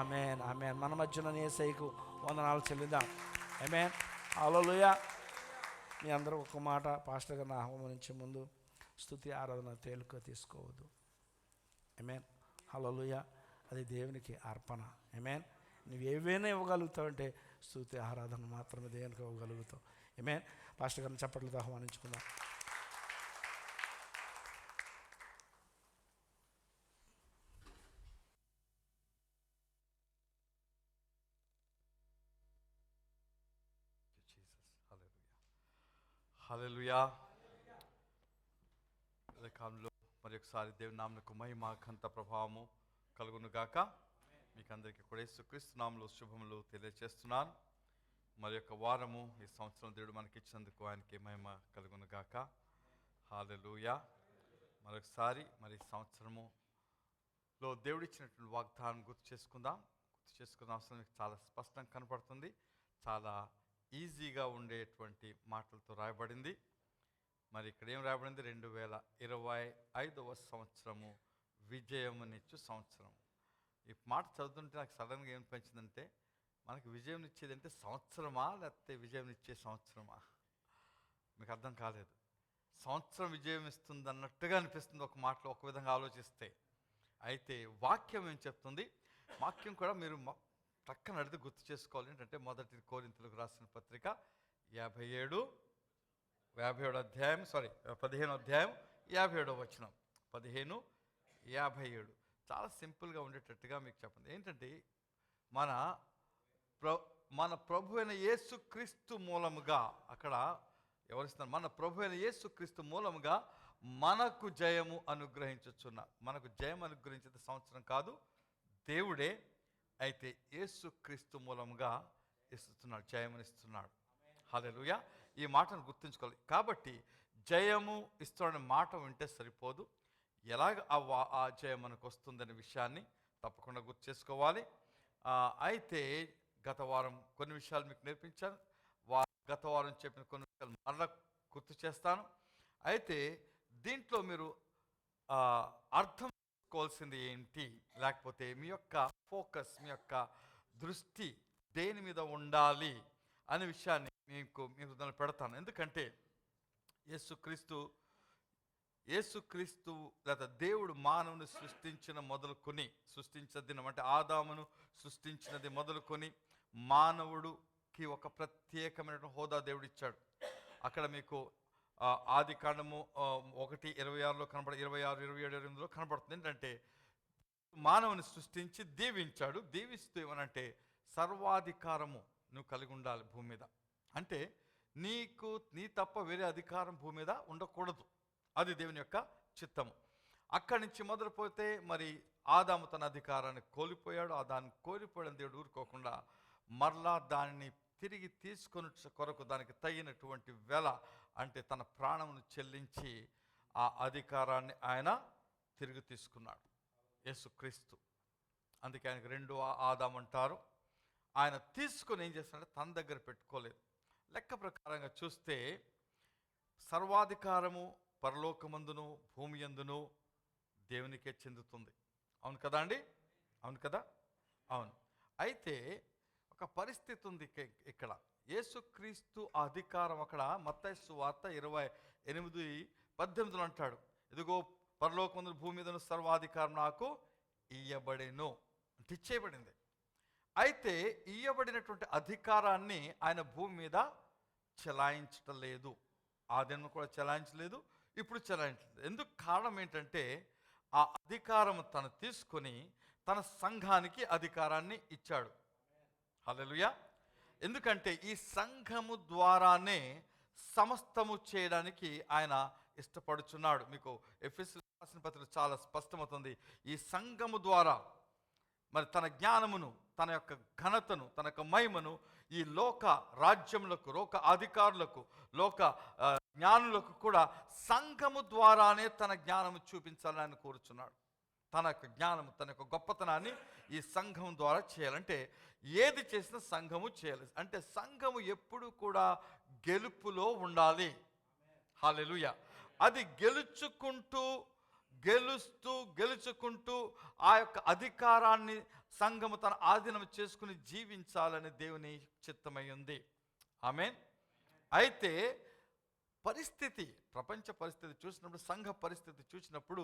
ఆమేన్, ఆమేన్. మన మధ్యన యేసయ్యకు వందనాలు చెల్లిద్దాం. ఆమేన్, హల్లెలూయా. మీ అందరూ ఒక మాట పాస్టర్ గారిని ఆహ్వానించే ముందు స్తుతి ఆరాధన తేలిక తీసుకోవద్దు. ఆమేన్, హల్లెలూయా. అది దేవునికి అర్పణ. ఆమేన్. నువ్వు ఏవైనా ఇవ్వగలుగుతావంటే స్తుతి ఆరాధన మాత్రమే దేవునికి ఇవ్వగలుగుతావు. ఆమేన్. పాస్టర్ గారిని చప్పట్లతో ఆహ్వానించుకుందాం. హల్లెలూయా. కాలంలో మరి ఒకసారి దేవుని నామమునకు మహిమ ఘనత ప్రభావము కలుగును గాక. మీకు అందరికీ కూడా యేసుక్రీస్తు నామములో శుభములు తెలియజేస్తున్నాను. మరి యొక్క వారము ఈ సంవత్సరం దేవుడు మనకి ఇచ్చినందుకు ఆయనకి మహిమ కలుగును గాక. హల్లెలూయా. మరొకసారి మరి సంవత్సరములో దేవుడు ఇచ్చినటువంటి వాగ్దానం గుర్తు చేసుకున్న అవసరం మీకు చాలా స్పష్టంగా కనపడుతుంది. చాలా ఈజీగా ఉండేటువంటి మాటలతో రాయబడింది. మరి ఇక్కడ ఏం రాయబడింది? 2025వ సంవత్సరము విజయమునిచ్చు సంవత్సరం. ఈ మాట చదువుతుంటే నాకు సడన్గా ఏమనిపించిందంటే, మనకి విజయం ఇచ్చేది అంటే సంవత్సరమా లేకపోతే విజయం ఇచ్చే సంవత్సరమా? మీకు అర్థం కాలేదు. సంవత్సరం విజయం ఇస్తుంది అన్నట్టుగా అనిపిస్తుంది ఒక మాటలో, ఒక విధంగా ఆలోచిస్తే. అయితే వాక్యం ఏం చెప్తుంది? వాక్యం కూడా మీరు పక్కన అడిగితే గుర్తు చేసుకోవాలి. ఏంటంటే మొదటి కొరింథీయులకు రాసిన పత్రిక 15వ అధ్యాయం 15వ అధ్యాయం 57వ వచనం. 15:57 చాలా సింపుల్గా ఉండేటట్టుగా మీకు చెప్పండి. ఏంటంటే మన ప్రభు అయిన యేసుక్రీస్తు మూలముగా, అక్కడ ఎవరిస్తున్నారు? మన ప్రభు అయిన యేసుక్రీస్తు మూలముగా మనకు జయము అనుగ్రహించుచున్న, మనకు జయం అనుగ్రహించేది సంవత్సరం కాదు, దేవుడే. అయితే యేసుక్రీస్తు మూలముగా ఇస్తున్నాడు, జయమునిస్తున్నాడు. హల్లెలూయా. ఈ మాటను గుర్తుంచుకోవాలి. కాబట్టి జయము ఇస్తున్న మాట వింటే సరిపోదు, ఎలాగ ఆ జయం మనకు వస్తుందనే విషయాన్ని తప్పకుండా గుర్తు చేసుకోవాలి. అయితే గత వారం కొన్ని విషయాలు మీకు నేర్పించాను. గత వారం చెప్పిన కొన్ని విషయాలు మరలా గుర్తు చేస్తాను. అయితే దీంట్లో మీరు అర్థం చేసుకోవాల్సింది ఏంటి, లేకపోతే మీ యొక్క ఫోకస్, మీ యొక్క దృష్టి దేని మీద ఉండాలి అనే విషయాన్ని మీకు దాన్ని పెడతాను. ఎందుకంటే యేసుక్రీస్తు లేదా దేవుడు మానవుని సృష్టించిన దినం అంటే ఆదామును సృష్టించినది మొదలుకొని మానవుడికి ఒక ప్రత్యేకమైన హోదా దేవుడు ఇచ్చాడు. అక్కడ మీకు ఆది కాండము 1:26లో 26, 27, 28లో కనబడుతుంది. ఏంటంటే మానవుని సృష్టించి దీవించాడు. దీవిస్తూ ఏమనంటే సర్వాధికారము నువ్వు కలిగి ఉండాలి భూమి మీద. అంటే నీ తప్ప వేరే అధికారం భూమి మీద ఉండకూడదు. అది దేవుని యొక్క చిత్తము. అక్కడి నుంచి మొదలుపోతే మరి ఆదాము తన అధికారాన్ని కోల్పోయాడు. దాన్ని కోల్పోయాడని దేవుడు ఊరుకోకుండా మరలా దానిని తిరిగి తీసుకొని కొరకు దానికి తగినటువంటి వెల, అంటే తన ప్రాణమును చెల్లించి ఆ అధికారాన్ని ఆయన తిరిగి తీసుకున్నాడు, యేసుక్రీస్తు. అందుకే ఆయనకు రెండో ఆదాము అంటారు. ఆయన తీసుకొని ఏం చేస్తున్నాడంటే తన దగ్గర పెట్టుకోలేదు. లెక్క ప్రకారంగా చూస్తే సర్వాధికారము పరలోకమందును భూమి యందును దేవునికే చెందుతుంది. అవును కదా అండి? అవును కదా? అవును. అయితే ఒక పరిస్థితి ఉంది ఇక్కడ. యేసుక్రీస్తు అధికారం అక్కడ మత్తయి సువార్త 28:18 అంటాడు, ఇదిగో పరలోకమందును భూమి మీదను సర్వాధికారం నాకు ఇయ్యబడెను అంటే ఇచ్చేయబడింది. అయితే ఇయ్యబడినటువంటి అధికారాన్ని ఆయన భూమి మీద చెలాయించటం లేదు. ఆదిన కూడా చెలాయించలేదు, ఇప్పుడు చెలాయించలేదు. ఎందుకు? కారణం ఏంటంటే ఆ అధికారం తను తీసుకొని తన సంఘానికి అధికారాన్ని ఇచ్చాడు. హల్లెలూయా. ఎందుకంటే ఈ సంఘము ద్వారానే సమస్తము చేయడానికి ఆయన ఇష్టపడుచున్నాడు. మీకు ఎఫెసీయులకు రాసిన పత్రిక చాలా స్పష్టమవుతుంది. ఈ సంఘము ద్వారా మరి తన జ్ఞానమును, తన యొక్క ఘనతను, తన యొక్క మహిమను ఈ లోక రాజ్యములకు, లోక అధికారులకు, లోక జ్ఞానులకు కూడా సంఘము ద్వారానే తన జ్ఞానము చూపించాలని ఆయన కోరుచున్నాడు. తన యొక్క జ్ఞానము, తన యొక్క గొప్పతనాన్ని ఈ సంఘం ద్వారా చేయాలంటే ఏది చేసినా సంఘము చేయాలి. అంటే సంఘము ఎప్పుడు కూడా గెలుపులో ఉండాలి. హల్లెలూయా. అది గెలుచుకుంటూ ఆ యొక్క అధికారాన్ని సంఘము తన ఆధీనం చేసుకుని జీవించాలని దేవుని చిత్తమై ఉంది. ఆమేన్. అయితే ప్రపంచ పరిస్థితి చూసినప్పుడు, సంఘ పరిస్థితి చూసినప్పుడు,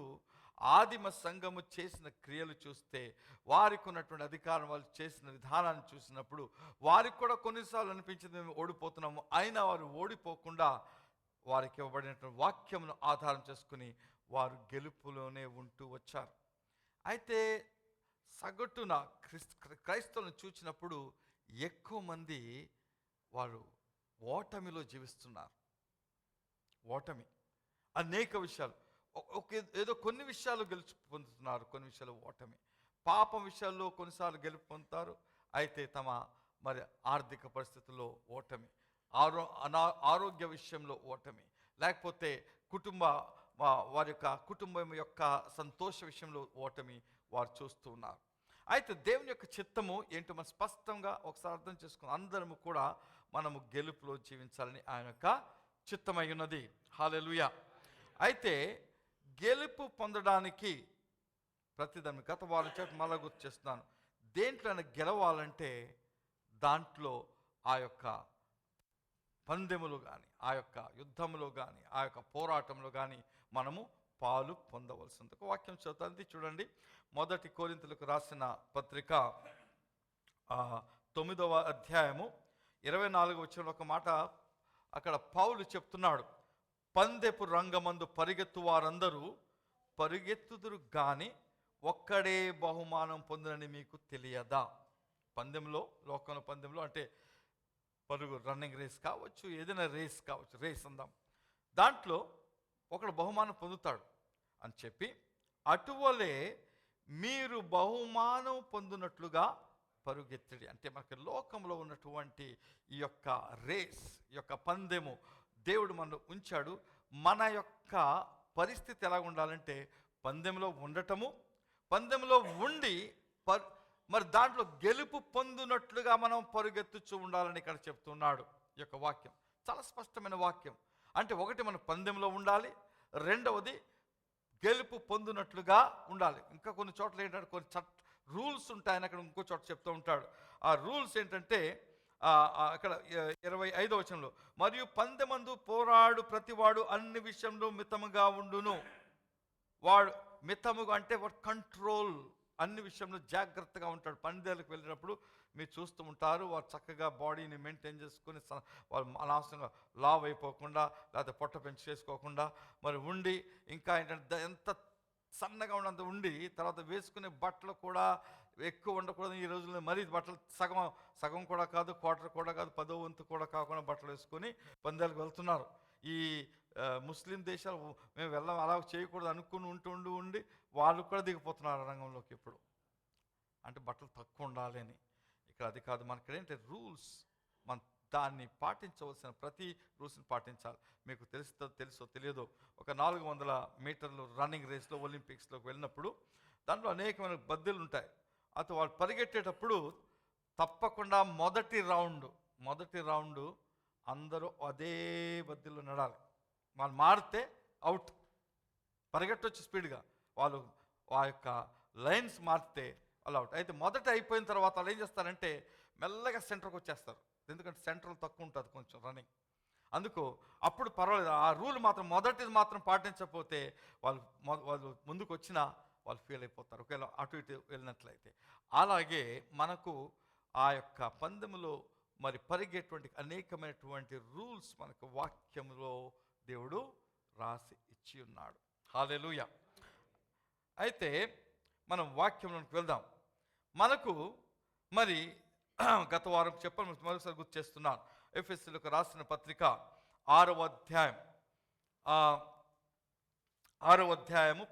ఆదిమ సంఘము చేసిన క్రియలు చూస్తే, వారికి ఉన్నటువంటి అధికారం, వాళ్ళు చేసిన విధానాన్ని చూసినప్పుడు వారికి కూడా కొన్నిసార్లు అనిపించింది మేము ఓడిపోతున్నాము. అయినా వారు ఓడిపోకుండా వారికి ఇవ్వబడినటువంటి వాక్యమును ఆధారం చేసుకుని వారు గెలుపులోనే ఉంటూ వచ్చారు. అయితే సగటున క్రైస్తవులను చూసినప్పుడు ఎక్కువ మంది వారు ఓటమిలో జీవిస్తున్నారు. ఓటమి. అనేక విషయాలు ఏదో కొన్ని విషయాలు గెలుచు పొందుతున్నారు, కొన్ని విషయాలు ఓటమి. పాపం విషయాల్లో కొన్నిసార్లు గెలుపు పొందుతారు, అయితే తమ మరి ఆర్థిక పరిస్థితుల్లో ఓటమి, ఆరోగ్య విషయంలో ఓటమి, లేకపోతే వారి యొక్క కుటుంబం యొక్క సంతోష విషయంలో ఓటమి వారు చూస్తూ ఉన్నారు. అయితే దేవుని యొక్క చిత్తము ఏంటో మనం స్పష్టంగా ఒకసారి అర్థం చేసుకుని అందరము కూడా మనము గెలుపులో జీవించాలని ఆయన యొక్క చిత్తమై ఉన్నది. హల్లెలూయా. అయితే గెలుపు పొందడానికి ప్రతిదాన్ని గత వారం చేత మళ్ళా గుర్తు చేస్తున్నాను, దేంట్లో గెలవాలంటే దాంట్లో ఆ యొక్క పందెములు కానీ, ఆ యొక్క యుద్ధములో కానీ, ఆ యొక్క పోరాటంలో కానీ మనము పాలు పొందవలసింది. ఒక వాక్యం చదువుతుంది చూడండి. 1 కొరింథీయులకు రాసిన పత్రిక 9వ అధ్యాయము 24వ వచనంలో ఒక మాట అక్కడ పౌలు చెప్తున్నాడు, పందెపు రంగమందు పరిగెత్తు వారందరూ పరిగెత్తుదురు గాని ఒక్కడే బహుమానం పొందునని మీకు తెలియదా? పందెంలో, లోకంలో పందెంలో అంటే పరుగు, రన్నింగ్ రేస్ కావచ్చు, ఏదైనా రేస్ కావచ్చు, రేస్ అందాం, దాంట్లో ఒకడు బహుమానం పొందుతాడు అని చెప్పి, అటువలే మీరు బహుమానం పొందినట్లుగా పరుగెత్తడి. అంటే మనకి లోకంలో ఉన్నటువంటి ఈ యొక్క రేస్, ఈ యొక్క పందెము దేవుడు మనం ఉంచాడు. మన యొక్క పరిస్థితి ఎలా ఉండాలంటే పందెంలో ఉండటము, పందెంలో ఉండి మరి దాంట్లో గెలుపు పొందినట్లుగా మనం పరుగెత్తుచూ ఉండాలని ఇక్కడ చెప్తున్నాడు. ఈ యొక్క వాక్యం చాలా స్పష్టమైన వాక్యం. అంటే ఒకటి మనం పందెంలో ఉండాలి, రెండవది గెలుపు పొందినట్లుగా ఉండాలి. ఇంకా కొన్ని చోట్ల ఏంటంటే కొన్ని రూల్స్ ఉంటాయని అక్కడ ఇంకో చోట చెప్తూ ఉంటాడు. ఆ రూల్స్ ఏంటంటే అక్కడ 25వ వచనంలో, మరియు పందెమందు పోరాడు ప్రతివాడు అన్ని విషయంలో మితముగా ఉండును. వాడు మితముగా అంటే వాడు కంట్రోల్, అన్ని విషయంలో జాగ్రత్తగా ఉంటాడు. పందేలకు వెళ్ళినప్పుడు మీరు చూస్తూ ఉంటారు, వారు చక్కగా బాడీని మెయింటైన్ చేసుకుని వాళ్ళు అనవసరంగా లావ్ అయిపోకుండా లేకపోతే పొట్ట పెంచి చేసుకోకుండా మరి ఉండి, ఇంకా ఏంటంటే ఎంత సన్నగా ఉన్నంత ఉండి, తర్వాత వేసుకునే బట్టలు కూడా ఎక్కువ ఉండకూడదు. ఈ రోజుల్లో మరీ బట్టలు సగం కూడా కాదు, క్వార్టర్ కూడా కాదు, 10వ వంతు కూడా కాకుండా బట్టలు వేసుకొని పందాలకు వెళ్తున్నారు. ఈ ముస్లిం దేశాలు మేము వెళ్ళాం అలా చేయకూడదు అనుకుని ఉండి వాళ్ళు కూడా దిగిపోతున్నారు రంగంలోకి. ఇప్పుడు అంటే బట్టలు తక్కువ ఉండాలి అని. ఇక్కడ అది కాదు, మనకి ఏంటంటే రూల్స్, మన దాన్ని పాటించవలసిన ప్రతి రూల్స్ని పాటించాలి. మీకు తెలుసో తెలియదో, ఒక 400 మీటర్లు రన్నింగ్ రేస్లో ఒలింపిక్స్లోకి వెళ్ళినప్పుడు దాంట్లో అనేకమైన బద్దెలు ఉంటాయి. అయితే వాళ్ళు పరిగెట్టేటప్పుడు తప్పకుండా మొదటి రౌండ్ అందరూ అదే బద్దెల్లో నడాలి. వాళ్ళు మారితే అవుట్, పరిగెట్టొచ్చు స్పీడ్గా, వాళ్ళు ఆ యొక్క లైన్స్ మారితే వాళ్ళు అవుట్. అయితే మొదట అయిపోయిన తర్వాత వాళ్ళు ఏం చేస్తారంటే మెల్లగా సెంటర్కి వచ్చేస్తారు, ఎందుకంటే సెంటర్లో తక్కువ ఉంటుంది కొంచెం రన్నింగ్. అందుకు అప్పుడు పర్వాలేదు, ఆ రూల్ మాత్రం మొదటిది మాత్రం పాటించకపోతే వాళ్ళు ముందుకు వచ్చినా వాళ్ళు ఫెయిల్ అయిపోతారు, ఒకవేళ అటు ఇటు వెళ్ళినట్లయితే. అలాగే మనకు ఆ యొక్క పందెములో మరి పరిగెటువంటి అనేకమైనటువంటి రూల్స్ మనకు వాక్యంలో దేవుడు రాసి ఇచ్చి ఉన్నాడు. హల్లెలూయా. అయితే మనం వాక్యంలోకి వెళ్దాం. మనకు మరి గత వారం చెప్పాను, మరోసారి గుర్తు చేస్తున్నాను. ఎఫెసీయులకు రాసిన పత్రిక 6వ అధ్యాయము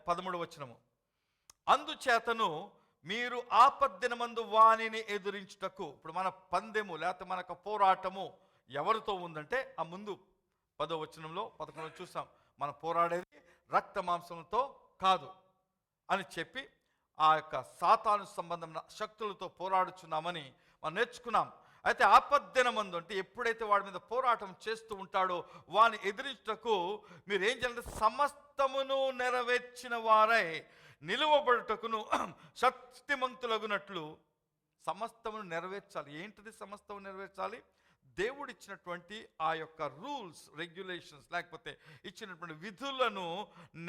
13వ వచనము, అందుచేతను మీరు ఆపద్దినమందు వానిని ఎదురించుటకు. ఇప్పుడు మన పందెము లేకపోతే మనకు పోరాటము ఎవరితో ఉందంటే ఆ ముందు 10వ వచనంలో 11వ చూసాం, మనం పోరాడేది రక్త మాంసంతో కాదు అని చెప్పి ఆ యొక్క సాతాను సంబంధమైన శక్తులతో పోరాడుచున్నామని మనం నేర్చుకున్నాం. అయితే ఆపద్దినమందు అంటే ఎప్పుడైతే వాడి మీద పోరాటం చేస్తూ ఉంటాడో వాని ఎదిరించుటకు మీరు ఏం చేయాలంటే సమస్తమును నెరవేర్చిన వారై నిలువబడుటకును శక్తిమంతులగునట్లు సమస్తమును నెరవేర్చాలి. ఏంటిది సమస్తము నెరవేర్చాలి? దేవుడిచ్చినటువంటి ఆ యొక్క రూల్స్, రెగ్యులేషన్స్, లేకపోతే ఇచ్చినటువంటి విధులను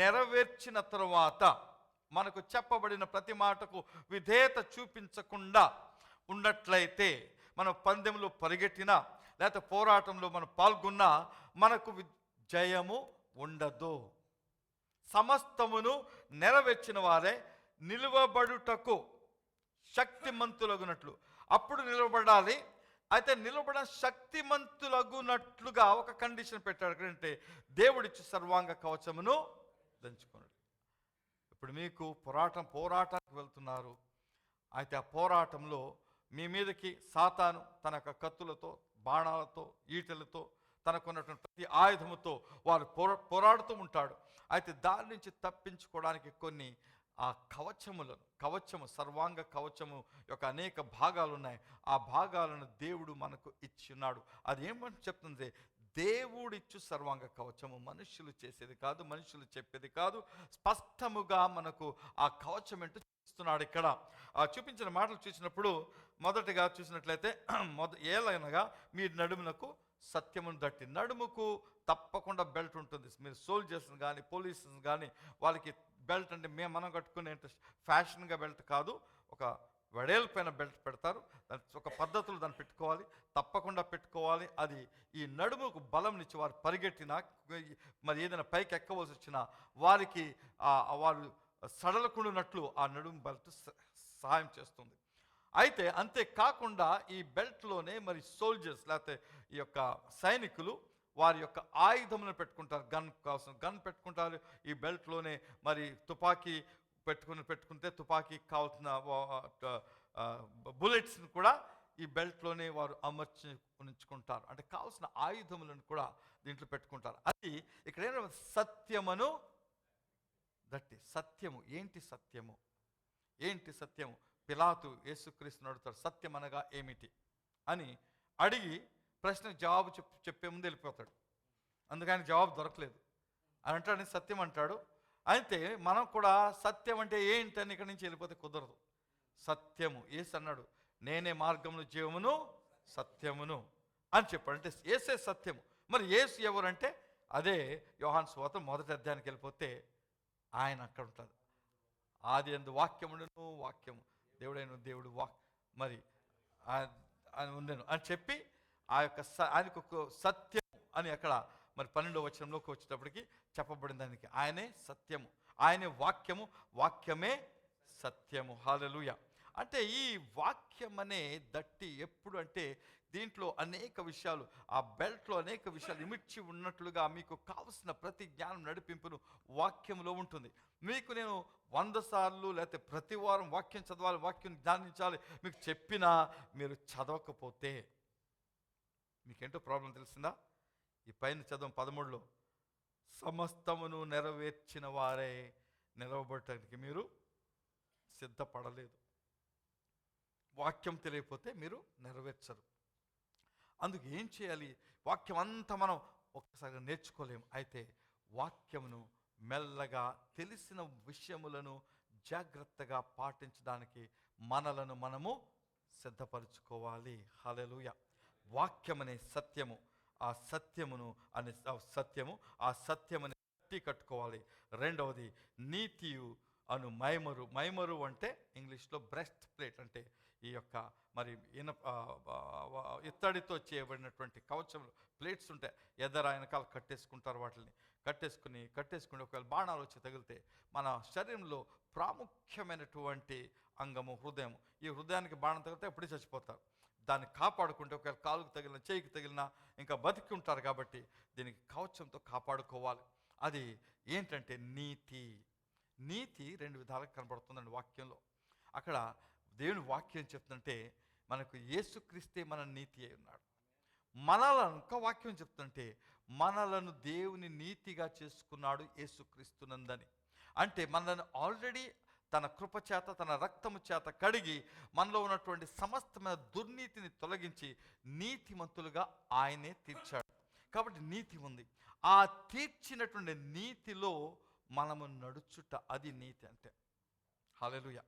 నెరవేర్చిన తరువాత మనకు చెప్పబడిన ప్రతి మాటకు విధేయత చూపించకుండా ఉన్నట్లయితే, మనం పందెంలో పరిగెట్టినా లేకపోతే పోరాటంలో మనం పాల్గొన్నా మనకు జయము ఉండదు. సమస్తమును నెరవేర్చిన వారే నిలువబడుటకు శక్తిమంతులగునట్లు. అప్పుడు నిలబడాలి. అయితే నిలబడ శక్తిమంతులగునట్లుగా ఒక కండిషన్ పెట్టాడు. అంటే దేవుడిచ్చి సర్వాంగ కవచమును దంచుకున్నాడు. ఇప్పుడు మీకు పోరాటానికి వెళ్తున్నారు. అయితే ఆ పోరాటంలో మీ మీదకి సాతాను తన యొక్క కత్తులతో, బాణాలతో, ఈటెలతో, తనకున్నటువంటి ప్రతి ఆయుధముతో వారు పోరాడుతూ ఉంటాడు. అయితే దాని నుంచి తప్పించుకోవడానికి కొన్ని ఆ కవచము సర్వాంగ కవచము యొక్క అనేక భాగాలు ఉన్నాయి. ఆ భాగాలను దేవుడు మనకు ఇచ్చిన్నాడు. అది ఏమని చెప్తుంది? దేవుడిచ్చు సర్వాంగ కవచము మనుషులు చేసేది కాదు, మనుషులు చెప్పేది కాదు. స్పష్టముగా మనకు ఆ కవచం ఏంటో చూపిస్తున్నాడు. ఇక్కడ చూపించిన మాటలు చూసినప్పుడు మొదటిగా చూసినట్లయితే ఏలైనగా మీ నడుమునకు సత్యమును దట్టి. నడుముకు తప్పకుండా బెల్ట్ ఉంటుంది. మీరు సోల్జర్స్ని కానీ పోలీసుని కానీ వాళ్ళకి బెల్ట్ అంటే మనం కట్టుకునే ఫ్యాషన్గా బెల్ట్ కాదు, ఒక వెడల్పైన బెల్ట్ పెడతారు. దాని ఒక పద్ధతులు దాన్ని పెట్టుకోవాలి, తప్పకుండా పెట్టుకోవాలి. అది ఈ నడుముకు బలంనిచ్చి వారు పరిగెట్టినా మరి ఏదైనా పైకి ఎక్కవలసి వచ్చినా వారికి వారు సడలకుండానట్లు ఆ నడుము బెల్ట్ సహాయం చేస్తుంది. అయితే అంతేకాకుండా ఈ బెల్ట్లోనే మరి సోల్జర్స్ లేకపోతే ఈ యొక్క సైనికులు వారి యొక్క ఆయుధములను పెట్టుకుంటారు. కావాల్సిన గన్ పెట్టుకుంటారు ఈ బెల్ట్లోనే. మరి తుపాకీ పెట్టుకుంటే తుపాకీకి కావాల్సిన బుల్లెట్స్ని కూడా ఈ బెల్ట్లోనే వారు ఉంచుకుంటారు. అంటే కావాల్సిన ఆయుధములను కూడా దీంట్లో పెట్టుకుంటారు. అది ఇక్కడ ఏమైనా సత్యమును దట్టి. సత్యము ఏంటి? ఏంటి సత్యము? పిలాతు యేసుక్రీస్తుని అడుగుతాడు, సత్యం అనగా ఏమిటి అని అడిగి ప్రశ్నకు జవాబు చెప్పే ముందు వెళ్ళిపోతాడు. అందుకని జవాబు దొరకలేదు అని అంటాడు. సత్యం అంటాడు. అయితే మనం కూడా సత్యం అంటే ఏంటని ఇక్కడి నుంచి వెళ్ళిపోతే కుదరదు. సత్యము యేసు అన్నాడు, నేనే మార్గమును జీవమును సత్యమును అని చెప్పాడు. అంటే యేసే సత్యము. మరి యేసు ఎవరంటే అదే యోహాను సువార్త 1వ అధ్యాయానికి వెళ్ళిపోతే ఆయన అక్కడ ఉంటాడు. ఆది యందు వాక్యముండును, వాక్యము దేవుడైన దేవుడు మరి ఆయన ఉండెను అని చెప్పి ఆ యొక్క ఆయనకు సత్యం అని అక్కడ మరి 12వ వచనంలోకి వచ్చేటప్పటికి చెప్పబడిన దానికి ఆయనే సత్యము, ఆయనే వాక్యము, వాక్యమే సత్యము. హల్లెలూయా. అంటే ఈ వాక్యం అనే దట్టి ఎప్పుడు అంటే దీంట్లో అనేక విషయాలు, ఆ బెల్ట్లో అనేక విషయాలు ఇమిడ్చి ఉన్నట్లుగా మీకు కావలసిన ప్రతి జ్ఞానం నడిపింపును వాక్యంలో ఉంటుంది. మీకు నేను 100 సార్లు లేకపోతే ప్రతి వారం వాక్యం చదవాలి, వాక్యం ధ్యానించాలి మీకు చెప్పినా మీరు చదవకపోతే మీకేంటో ప్రాబ్లం తెలిసిందా? ఈ పైన చదవం 13లో సమస్తమును నెరవేర్చిన వారే నిలవబడటానికి మీరు సిద్ధపడలేదు. వాక్యం తెలియకపోతే మీరు నెరవేర్చరు. అందుకు ఏం చేయాలి? వాక్యం అంతా మనం ఒక్కసారిగా నేర్చుకోలేము. అయితే వాక్యమును మెల్లగా తెలిసిన విషయములను జాగ్రత్తగా పాటించడానికి మనలను మనము సిద్ధపరచుకోవాలి. హల్లెలూయా. వాక్యమనే సత్యము, ఆ సత్యమును అనే ఆ సత్యమని కట్టుకోవాలి. రెండవది నీతియు అను మైమరు అంటే ఇంగ్లీష్లో బ్రెస్ట్ ప్లేట్. అంటే ఈ యొక్క మరి ఇత్తడితో చేయబడినటువంటి కవచములు ప్లేట్స్ ఉంటాయి. ఎదర వెనకాల కట్టేసుకుంటారు. వాటిని కట్టేసుకుని ఒకవేళ బాణాలు వచ్చి తగిలితే మన శరీరంలో ప్రాముఖ్యమైనటువంటి అంగము హృదయం. ఈ హృదయానికి బాణం తగిలితే ఎప్పుడూ చచ్చిపోతారు. దాన్ని కాపాడుకుంటే ఒకవేళ కాలుకు తగిలిన, చేయికి తగిలినా ఇంకా బతికి ఉంటారు. కాబట్టి దీనికి కవచంతో కాపాడుకోవాలి. అది ఏంటంటే నీతి 2 విధాలుగా కనబడుతుందండి వాక్యంలో. అక్కడ దేవుని వాక్యం చెప్తుంటే మనకు యేసుక్రీస్తే మన నీతి అయి ఉన్నాడు. మనలను ఒక వాక్యం చెప్తుంటే మనలను దేవుని నీతిగా చేసుకున్నాడు యేసుక్రీస్తునందని. అంటే మనలను ఆల్రెడీ తన కృపచేత, తన రక్తము చేత కడిగి మనలో ఉన్నటువంటి సమస్తమైన దుర్నీతిని తొలగించి నీతిమంతులుగా ఆయనే తీర్చాడు. కాబట్టి నీతి ఉంది. ఆ తీర్చినటువంటి నీతిలో మనము నడుచుట, అది నీతి అంటే. హల్లెలూయా.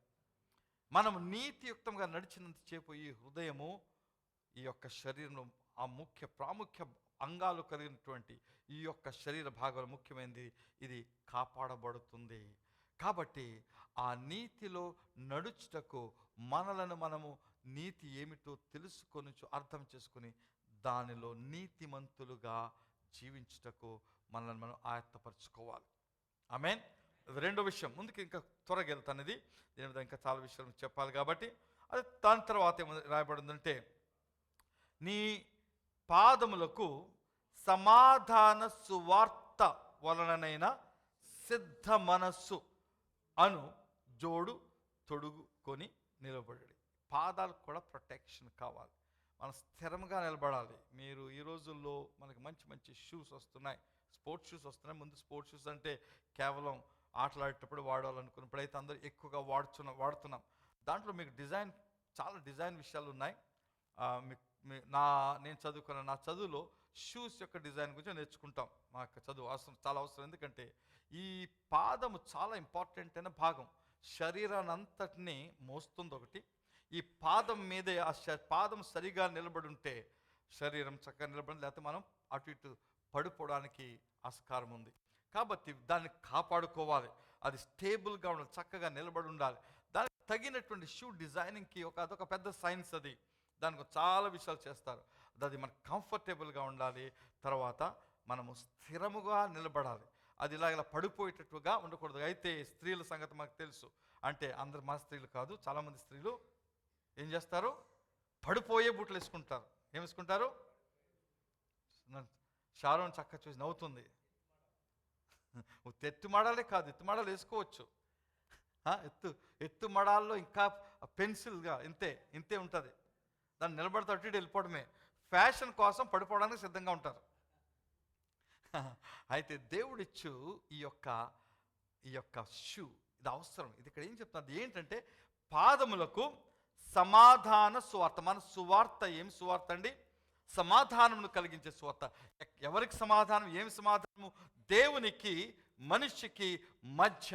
మనము నీతియుక్తంగా నడిచినంతసేపు ఈ హృదయము, ఈ యొక్క శరీరంలో ఆ ప్రాముఖ్య అంగాలు కలిగినటువంటి ఈ యొక్క శరీర భాగాలు ముఖ్యమైనది, ఇది కాపాడబడుతుంది. కాబట్టి ఆ నీతిలో నడుచుటకు మనలను మనము నీతి ఏమిటో తెలుసుకొని అర్థం చేసుకుని దానిలో నీతిమంతులుగా జీవించుటకు మనల్ని మనం ఆయత్తపరచుకోవాలి. ఆమేన్. రెండో విషయం, ముందుకు ఇంకా త్వరగా వెళ్తానది, దీని మీద ఇంకా చాలా విషయాలు చెప్పాలి కాబట్టి అది దాని తర్వాత ఏమో రాయబడిందంటే నీ పాదములకు సమాధాన సువార్త వలననైన సిద్ధ మనస్సు అను జోడు తొడుగుకొని నిలబడి. పాదాలకు కూడా ప్రొటెక్షన్ కావాలి. మనం స్థిరంగా నిలబడాలి. మీరు ఈ రోజుల్లో మనకి మంచి మంచి షూస్ వస్తున్నాయి, స్పోర్ట్స్ షూస్ వస్తున్నాయి. ముందు స్పోర్ట్స్ షూస్ అంటే కేవలం ఆటలాడేటప్పుడు వాడాలనుకున్న, ఇప్పుడైతే అందరూ ఎక్కువగా వాడుతున్నాం. దాంట్లో మీకు చాలా డిజైన్ విషయాలు ఉన్నాయి. నేను చదువుకున్న నా చదువులో షూస్ యొక్క డిజైన్ గురించి నేర్చుకుంటాం. మాకు చదువు చాలా అవసరం. ఎందుకంటే ఈ పాదము చాలా ఇంపార్టెంట్ అయిన భాగం. శరీరాన్ని అంతటినీ మోస్తుంది ఒకటి. ఈ పాదం మీదే పాదం సరిగా నిలబడి ఉంటే శరీరం చక్కగా నిలబడి, లేకపోతే మనం అటు ఇటు పడిపోవడానికి ఆస్కారం ఉంది. కాబట్టి దాన్ని కాపాడుకోవాలి. అది స్టేబుల్గా ఉండాలి, చక్కగా నిలబడి ఉండాలి. దానికి తగినటువంటి షూ డిజైనింగ్కి అదొక పెద్ద సైన్స్. దానికి చాలా విషయాలు చేస్తారు. అది మనకు కంఫర్టబుల్గా ఉండాలి. తర్వాత మనము స్థిరముగా నిలబడాలి. అది ఇలా పడిపోయేటట్టుగా ఉండకూడదు. అయితే స్త్రీల సంగతి మాకు తెలుసు. అంటే అందరు మా స్త్రీలు కాదు, చాలామంది స్త్రీలు ఏం చేస్తారు, పడిపోయే బూట్లు వేసుకుంటారు. ఏం వేసుకుంటారు? షారోన్ చక్క చూసి నవ్వుతుంది. ఎత్తు మడాలే కాదు, ఎత్తు మడాలు వేసుకోవచ్చు. ఎత్తు మడాల్లో ఇంకా పెన్సిల్గా ఇంతే ఉంటుంది. దాన్ని నిలబడితే అటు ఇటు వెళ్ళిపోవడమే. ఫ్యాషన్ కోసం పడిపోవడానికి సిద్ధంగా ఉంటారు. అయితే దేవుడిచ్చు ఈ యొక్క షూ ఇది అవసరం. ఇది ఇక్కడ ఏం చెప్తున్నది ఏంటంటే పాదములకు సమాధాన సువార్త. మన సువార్త ఏం సువార్త అండి? సమాధానమును కలిగించే సువార్త. ఎవరికి సమాధానం? ఏమి సమాధానము? దేవునికి మనిషికి మధ్య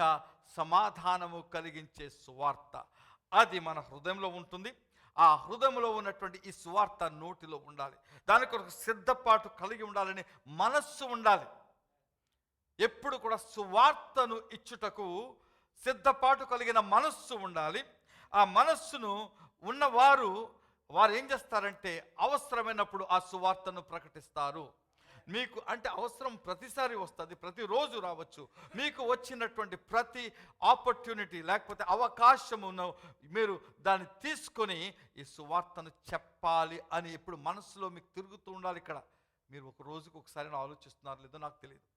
సమాధానము కలిగించే సువార్త. అది మన హృదయంలో ఉంటుంది. ఆ హృదయంలో ఉన్నటువంటి ఈ సువార్త నోటిలో ఉండాలి. దానికి ఒక సిద్ధపాటు కలిగి ఉండాలని మనస్సు ఉండాలి. ఎప్పుడు కూడా సువార్తను ఇచ్చుటకు సిద్ధపాటు కలిగిన మనస్సు ఉండాలి. ఆ మనస్సును ఉన్నవారు ఏం చేస్తారంటే అవసరమైనప్పుడు ఆ సువార్తను ప్రకటిస్తారు. మీకు అంటే అవసరం ప్రతిసారి వస్తుంది, ప్రతిరోజు రావచ్చు. మీకు వచ్చినటువంటి ప్రతి ఆపర్చునిటీ లేకపోతే అవకాశమును మీరు దాన్ని తీసుకొని ఈ సువార్తను చెప్పాలి అని ఇప్పుడు మనసులో మీకు తిరుగుతూ ఉండాలి. ఇక్కడ మీరు ఒక రోజుకు ఒకసారి ఆలోచిస్తున్నారు లేదో నాకు తెలియదు.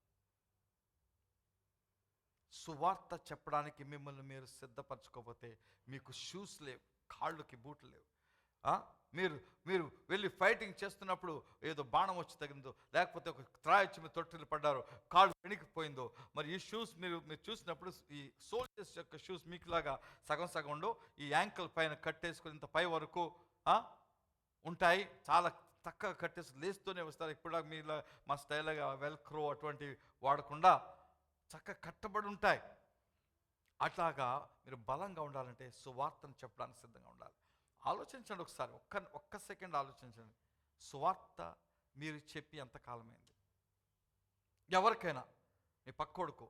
సువార్త చెప్పడానికి మిమ్మల్ని మీరు సిద్ధపరచుకోకపోతే మీకు షూస్ లేవు, కాళ్ళకి బూట్లు లేవు. మీరు వెళ్ళి ఫైటింగ్ చేస్తున్నప్పుడు ఏదో బాణం వచ్చి తగిందో, లేకపోతే ఒక త్రాయి వచ్చి మీరు తొట్టిల్లు పడ్డారో, కాళ్ళు వెణికిపోయిందో, మరి ఈ షూస్ మీరు చూసినప్పుడు ఈ సోల్జర్స్ యొక్క షూస్ మీకులాగా సగం ఉండవు. ఈ యాంకిల్ పైన కట్టేసుకుని ఇంత పై వరకు ఉంటాయి. చాలా చక్కగా కట్టేసి లేస్తూనే వస్తారు. ఇప్పుడు మీలా మా స్టైల్గా వెల్క్రో అటువంటివి వాడకుండా చక్కగా కట్టబడి ఉంటాయి. అట్లాగా మీరు బలంగా ఉండాలంటే సువార్తను చెప్పడానికి సిద్ధంగా ఉండాలి. ఆలోచించండి ఒకసారి, ఒక్క సెకండ్ ఆలోచించండి. సువార్త మీరు చెప్పి ఎంతకాలమైంది? ఎవరికైనా, మీ పక్కోడుకో,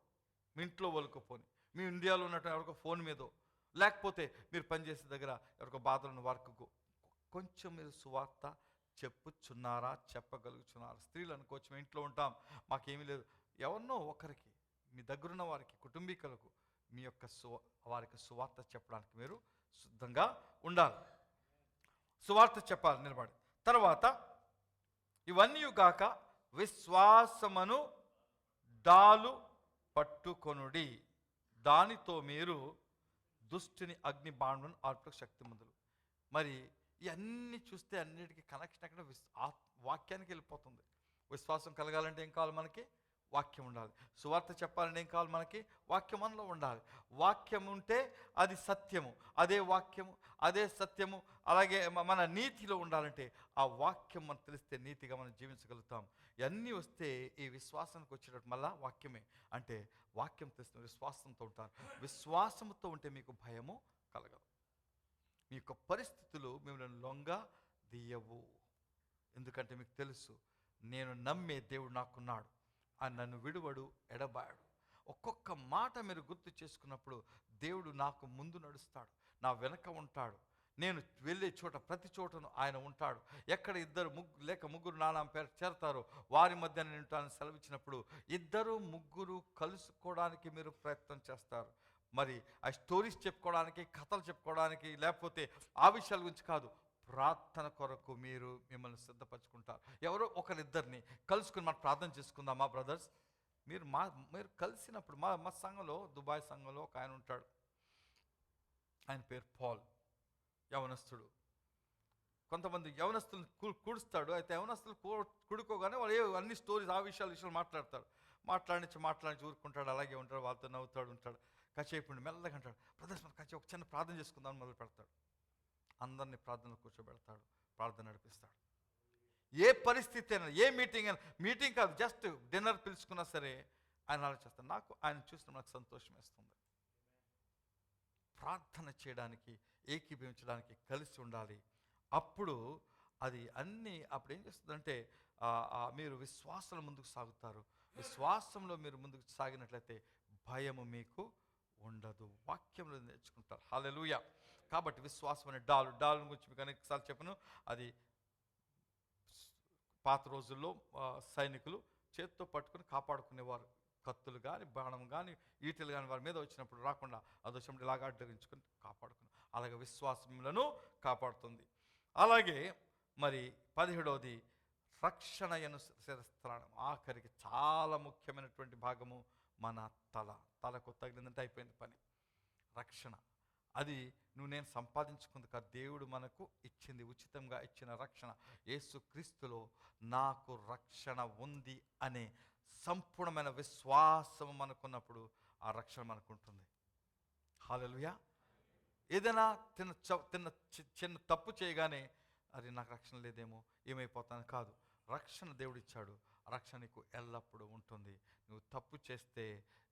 మీ ఇంట్లో వాళ్ళకోపోని, మీ ఇండియాలో ఉన్నట్టు ఎవరికో ఫోన్ మీదో, లేకపోతే మీరు పనిచేసే దగ్గర ఎవరికో బాధలను వారికి కొంచెం మీరు సువార్త చెప్పుచున్నారా, చెప్పగలుగుతున్నారా? స్త్రీలు అనుకోవచ్చు, మేము ఇంట్లో ఉంటాం, మాకేమీ లేదు. ఎవరినో ఒకరికి, మీ దగ్గరున్న వారికి, కుటుంబీకులకు మీ యొక్క వారికి సువార్త చెప్పడానికి మీరు సిద్ధంగా ఉండాలి. సువార్త చెప్పాలి నిలబడి. తర్వాత ఇవన్నీ గాక విశ్వాసమును డాలు పట్టుకొనుడి, దానితో మీరు దుష్టుని అగ్ని బాణములను ఆర్పుటకు శక్తిమంతులు. మరి ఇవన్నీ చూస్తే అన్నిటికీ కనెక్షన్ అక్కడ వాక్యానికి వెళ్ళిపోతుంది. విశ్వాసం కలగాలంటే ఏం కావాలి? మనకి వాక్యం ఉండాలి. సువార్త చెప్పాలంటే ఏం కావాలి? మనకి వాక్యం మనలో ఉండాలి. వాక్యం ఉంటే అది సత్యము, అదే వాక్యము, అదే సత్యము. అలాగే మన నీతిలో ఉండాలంటే ఆ వాక్యం మనకు తెలిస్తే నీతిగా మనం జీవించగలుగుతాం. ఇవన్నీ వస్తే ఈ విశ్వాసానికి వచ్చేటట్టు మళ్ళా వాక్యమే. అంటే వాక్యం తెలిసిన విశ్వాసంతో ఉంటారు. విశ్వాసంతో ఉంటే మీకు భయము కలగదు. మీ యొక్క పరిస్థితులు మిమ్మల్ని లొంగ దియవు. ఎందుకంటే మీకు తెలుసు, నేను నమ్మే దేవుడు నాకున్నాడు, ఆయన నన్ను విడువడు, ఎడబాయడు. ఒక్కొక్క మాట మీరు గుర్తు చేసుకున్నప్పుడు దేవుడు నాకు ముందు నడుస్తాడు, నా వెనక ఉంటాడు. నేను వెళ్ళే చోట ప్రతి చోటను ఆయన ఉంటాడు. ఎక్కడ ఇద్దరు ముగ్గురు నానా పేరు చేరతారో వారి మధ్య నేను ఉంటానని సెలవిచ్చినప్పుడు ఇద్దరు ముగ్గురు కలుసుకోవడానికి మీరు ప్రయత్నం చేస్తారు. మరి ఆ స్టోరీస్ చెప్పుకోవడానికి, కథలు చెప్పుకోవడానికి, లేకపోతే ఆ విషయాల గురించి కాదు, ప్రార్థన కొరకు మీరు మిమ్మల్ని సిద్ధపరచుకుంటారు. ఎవరో ఒకరిద్దరిని కలుసుకుని మనం ప్రార్థన చేసుకుందామా బ్రదర్స్? మీరు కలిసినప్పుడు మా సంఘంలో, దుబాయ్ సంఘంలో ఒక ఆయన ఉంటాడు. ఆయన పేరు పాల్, యవనస్తుడు. కొంతమంది యవనస్తులు కూడుస్తాడు. అయితే యవనస్తులు కూడుకోగానే వాళ్ళు అన్ని స్టోరీస్, ఆ విషయాలు మాట్లాడతాడు. మాట్లాడించి ఊరుకుంటాడు. అలాగే ఉంటాడు, వాళ్ళతో నవ్వుతాడు ఉంటాడు. కాసేపు మెల్లగా అంటాడు, బ్రదర్స్ మనం కాసేపు ఒక చిన్న ప్రార్థన చేసుకుందామని మొదలు పెడతాడు. అందరినీ ప్రార్థనలో కూర్చోబెడతాడు, ప్రార్థన నడిపిస్తాడు. ఏ పరిస్థితి అయినా, ఏ మీటింగ్ కాదు, జస్ట్ డిన్నర్ పిలుచుకున్నా సరే ఆయన ఆలోచిస్తాడు. నాకు ఆయన చూసిన నాకు సంతోషం వేస్తుంది. ప్రార్థన చేయడానికి, ఏకీభవించడానికి కలిసి ఉండాలి. అప్పుడు అది అప్పుడు ఏం చేస్తుందంటే మీరు విశ్వాసంలో ముందుకు సాగుతారు. విశ్వాసంలో మీరు ముందుకు సాగినట్లయితే భయము మీకు ఉండదు. వాక్యంలో నేర్చుకుంటారు. హల్లెలూయా. కాబట్టి విశ్వాసం అనే డాలు గురించి మీకు అనేకసార్లు చెప్పను. అది పాత రోజుల్లో సైనికులు చేత్తో పట్టుకుని కాపాడుకునేవారు. కత్తులు కానీ, బాణం కానీ, ఈటలు కానీ వారి మీద వచ్చినప్పుడు రాకుండా అది వచ్చినప్పుడు ఇలాగా అడ్డగించుకొని కాపాడుకుని, అలాగే విశ్వాసములను కాపాడుతుంది. అలాగే మరి 17వది రక్షణయను శిరస్త్రాణం. ఆఖరికి చాలా ముఖ్యమైనటువంటి భాగము మన తలకు తగిలిందంటే అయిపోయింది పని. రక్షణ అది నేను సంపాదించుకుంది కాదు, దేవుడు మనకు ఇచ్చింది, ఉచితంగా ఇచ్చిన రక్షణ. యేసుక్రీస్తులో నాకు రక్షణ ఉంది అనే సంపూర్ణమైన విశ్వాసం మనకున్నప్పుడు ఆ రక్షణ మనకు ఉంటుంది. హల్లెలూయా. ఏదైనా చిన్న తప్పు చేయగానే అది నాకు రక్షణ లేదేమో, ఏమైపోతాను కాదు. రక్షణ దేవుడు ఇచ్చాడు. రక్షణ నీకు ఎల్లప్పుడూ ఉంటుంది. నువ్వు తప్పు చేస్తే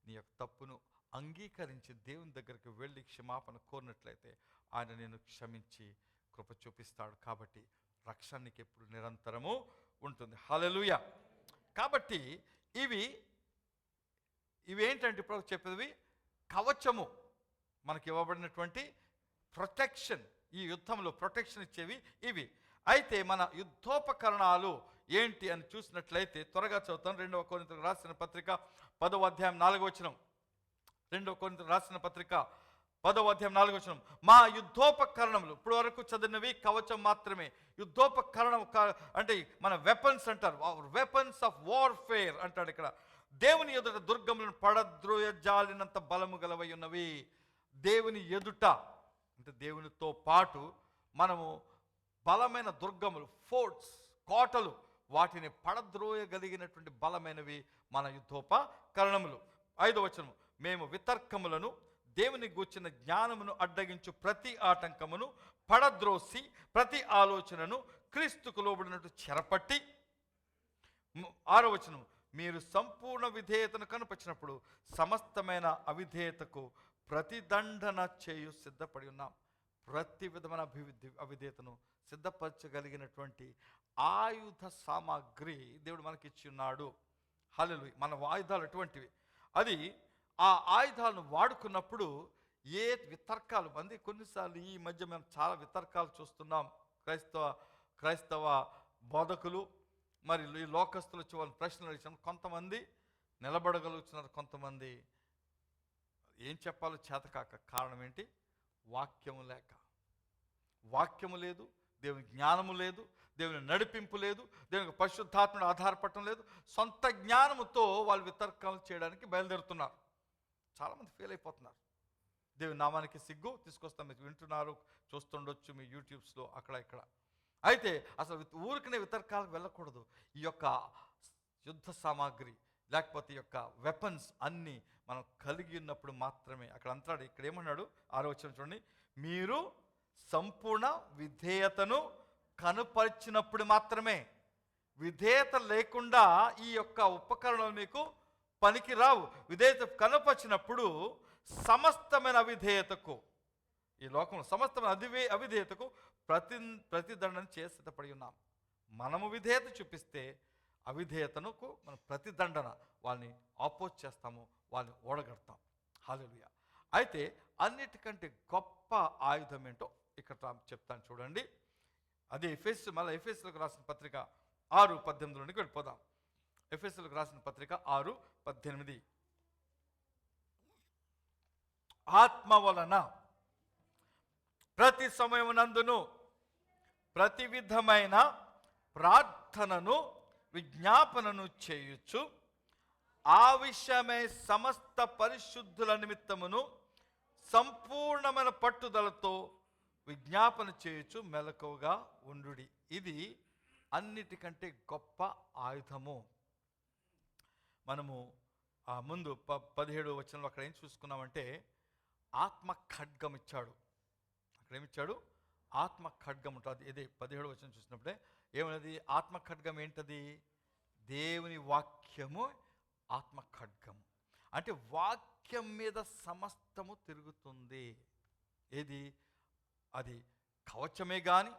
నీ యొక్క తప్పును అంగీకరించి దేవుని దగ్గరికి వెళ్ళి క్షమాపణ కోరినట్లయితే ఆయన నేను క్షమించి కృప చూపిస్తాడు. కాబట్టి రక్షణ నీకు ఎప్పుడు నిరంతరము ఉంటుంది. హల్లెలూయా. కాబట్టి ఇవి ఏంటంటే ఇప్పుడు చెప్పేవి కవచము, మనకి ఇవ్వబడినటువంటి ప్రొటెక్షన్. ఈ యుద్ధంలో ప్రొటెక్షన్ ఇచ్చేవి ఇవి. అయితే మన యుద్ధోపకరణాలు ఏంటి అని చూసినట్లయితే త్వరగా చదువుతాను. 2వ కొరింథీయులకు రాసిన పత్రిక 10వ అధ్యాయం 4వ వచనం. 2వ కొరింథీయులకు రాసిన పత్రిక 10వ అధ్యాయం 4వ వచనం. మా యుద్ధోపకరణములు, ఇప్పుడు వరకు చదివినవి కవచం మాత్రమే. యుద్ధోపకరణం అంటే మన వెపన్స్ అంటారు, వెపన్స్ ఆఫ్ వార్ఫేర్ అంటాడు ఇక్కడ. దేవుని ఎదుట దుర్గములను పడద్రోయ జాలినంత బలము గలవై ఉన్నవి. దేవుని ఎదుట అంటే దేవునితో పాటు మనము బలమైన దుర్గములు, ఫోర్ట్స్, కోటలు, వాటిని పడద్రోయగలిగినటువంటి బలమైనవి మన యుద్ధోపకరణములు. 5వ వచనం. మేము వితర్కములను, దేవుని గూర్చిన జ్ఞానమును అడ్డగించు ప్రతి ఆటంకమును పడద్రోసి ప్రతి ఆలోచనను క్రీస్తుకు లోబడినట్టు చెరపట్టి. 6వ వచనం. మీరు సంపూర్ణ విధేయతను కనపరిచినప్పుడు సమస్తమైన అవిధేయతకు ప్రతిదండన చేయు సిద్ధపడి ఉన్నాం. ప్రతి విధమైన అవిధేయతను సిద్ధపరచగలిగినటువంటి ఆయుధ సామాగ్రి దేవుడు మనకి ఇచ్చి ఉన్నాడు. హల్లెలూయా. మన ఆయుధాలు అటువంటివి. అది ఆ ఆయుధాలను వాడుకున్నప్పుడు ఏ వితర్కాలు మంది, కొన్నిసార్లు ఈ మధ్య మేము చాలా వితర్కాలు చూస్తున్నాం. క్రైస్తవ బోధకులు మరి ఈ లోకస్తులు వచ్చి వాళ్ళు ప్రశ్నలు అడిగిన కొంతమంది నిలబడగలుగుతున్నారు, కొంతమంది ఏం చెప్పాలో చేతకాక. కారణం ఏంటి? వాక్యము లేక. వాక్యము లేదు, దేవుని జ్ఞానము లేదు, దేవుని నడిపింపు లేదు, దేవునికి పరిశుద్ధాత్మను ఆధారపడటం లేదు. సొంత జ్ఞానముతో వాళ్ళు వితర్కాలు చేయడానికి బయలుదేరుతున్నారు. చాలామంది ఫెయిల్ అయిపోతున్నారు. దేవుని నామానికి సిగ్గు తీసుకొస్తాం. మీరు వింటున్నారు, చూస్తుండొచ్చు మీ యూట్యూబ్స్లో అక్కడ ఇక్కడ. అయితే అసలు ఊరికనే వితర్కాలకు వెళ్ళకూడదు. ఈ యొక్క యుద్ధ సామాగ్రి లేకపోతే ఈ యొక్క వెపన్స్ అన్నీ మనం కలిగి ఉన్నప్పుడు మాత్రమే. అక్కడ అంటాడు, ఇక్కడ ఏమన్నాడు? 6వ వచనం చూడండి. మీరు సంపూర్ణ విధేయతను కనుపరిచినప్పుడు మాత్రమే. విధేయత లేకుండా ఈ యొక్క ఉపకరణలు మీకు పనికి రావు. విధేయత కనుపరిచినప్పుడు సమస్తమైన అవిధేయతకు, ఈ లోకంలో సమస్తమైన అవిధేయతకు ప్రతిదండన చేసి సిద్ధపడి ఉన్నాం. మనము విధేయత చూపిస్తే అవిధేయతనుకు మనం ప్రతిదండన, వాళ్ళని ఆపోజ్ చేస్తాము, వాళ్ళని ఓడగడతాం. హల్లెలూయా. అయితే అన్నిటికంటే గొప్ప ఆయుధం ఏంటో ఇక్కడ చెప్తాను చూడండి. అది ఎఫెసీయులకు రాసిన పత్రిక 6:18 వెళ్ళిపోదాం. ఎఫెసీయులకు రాసిన పత్రిక 6:18. ఆత్మ వలన ప్రతి సమయమునందును ప్రతి విధమైన ప్రార్థనను విజ్ఞాపనను చేయుచు ఆ విషయమై సమస్త పరిశుద్ధుల నిమిత్తమును సంపూర్ణమైన పట్టుదలతో విజ్ఞాపన చేయొచ్చు మెలకువగా ఉండుడి. ఇది అన్నిటికంటే గొప్ప ఆయుధము. మనము ముందు 17వ వచనంలో అక్కడ ఏం చూసుకున్నామంటే ఆత్మ ఖడ్గం ఇచ్చాడు. అక్కడ ఏమిచ్చాడు? ఆత్మ ఖడ్గం ఉంటుంది. ఇదే 17వ వచనం చూసినప్పుడే ఏమన్నది? ఆత్మ ఖడ్గం ఏంటది? దేవుని వాక్యము ఆత్మ ఖడ్గం. అంటే వాక్యం మీద సమస్తము తిరుగుతుంది. ఏది? అది కవచమే కానీ,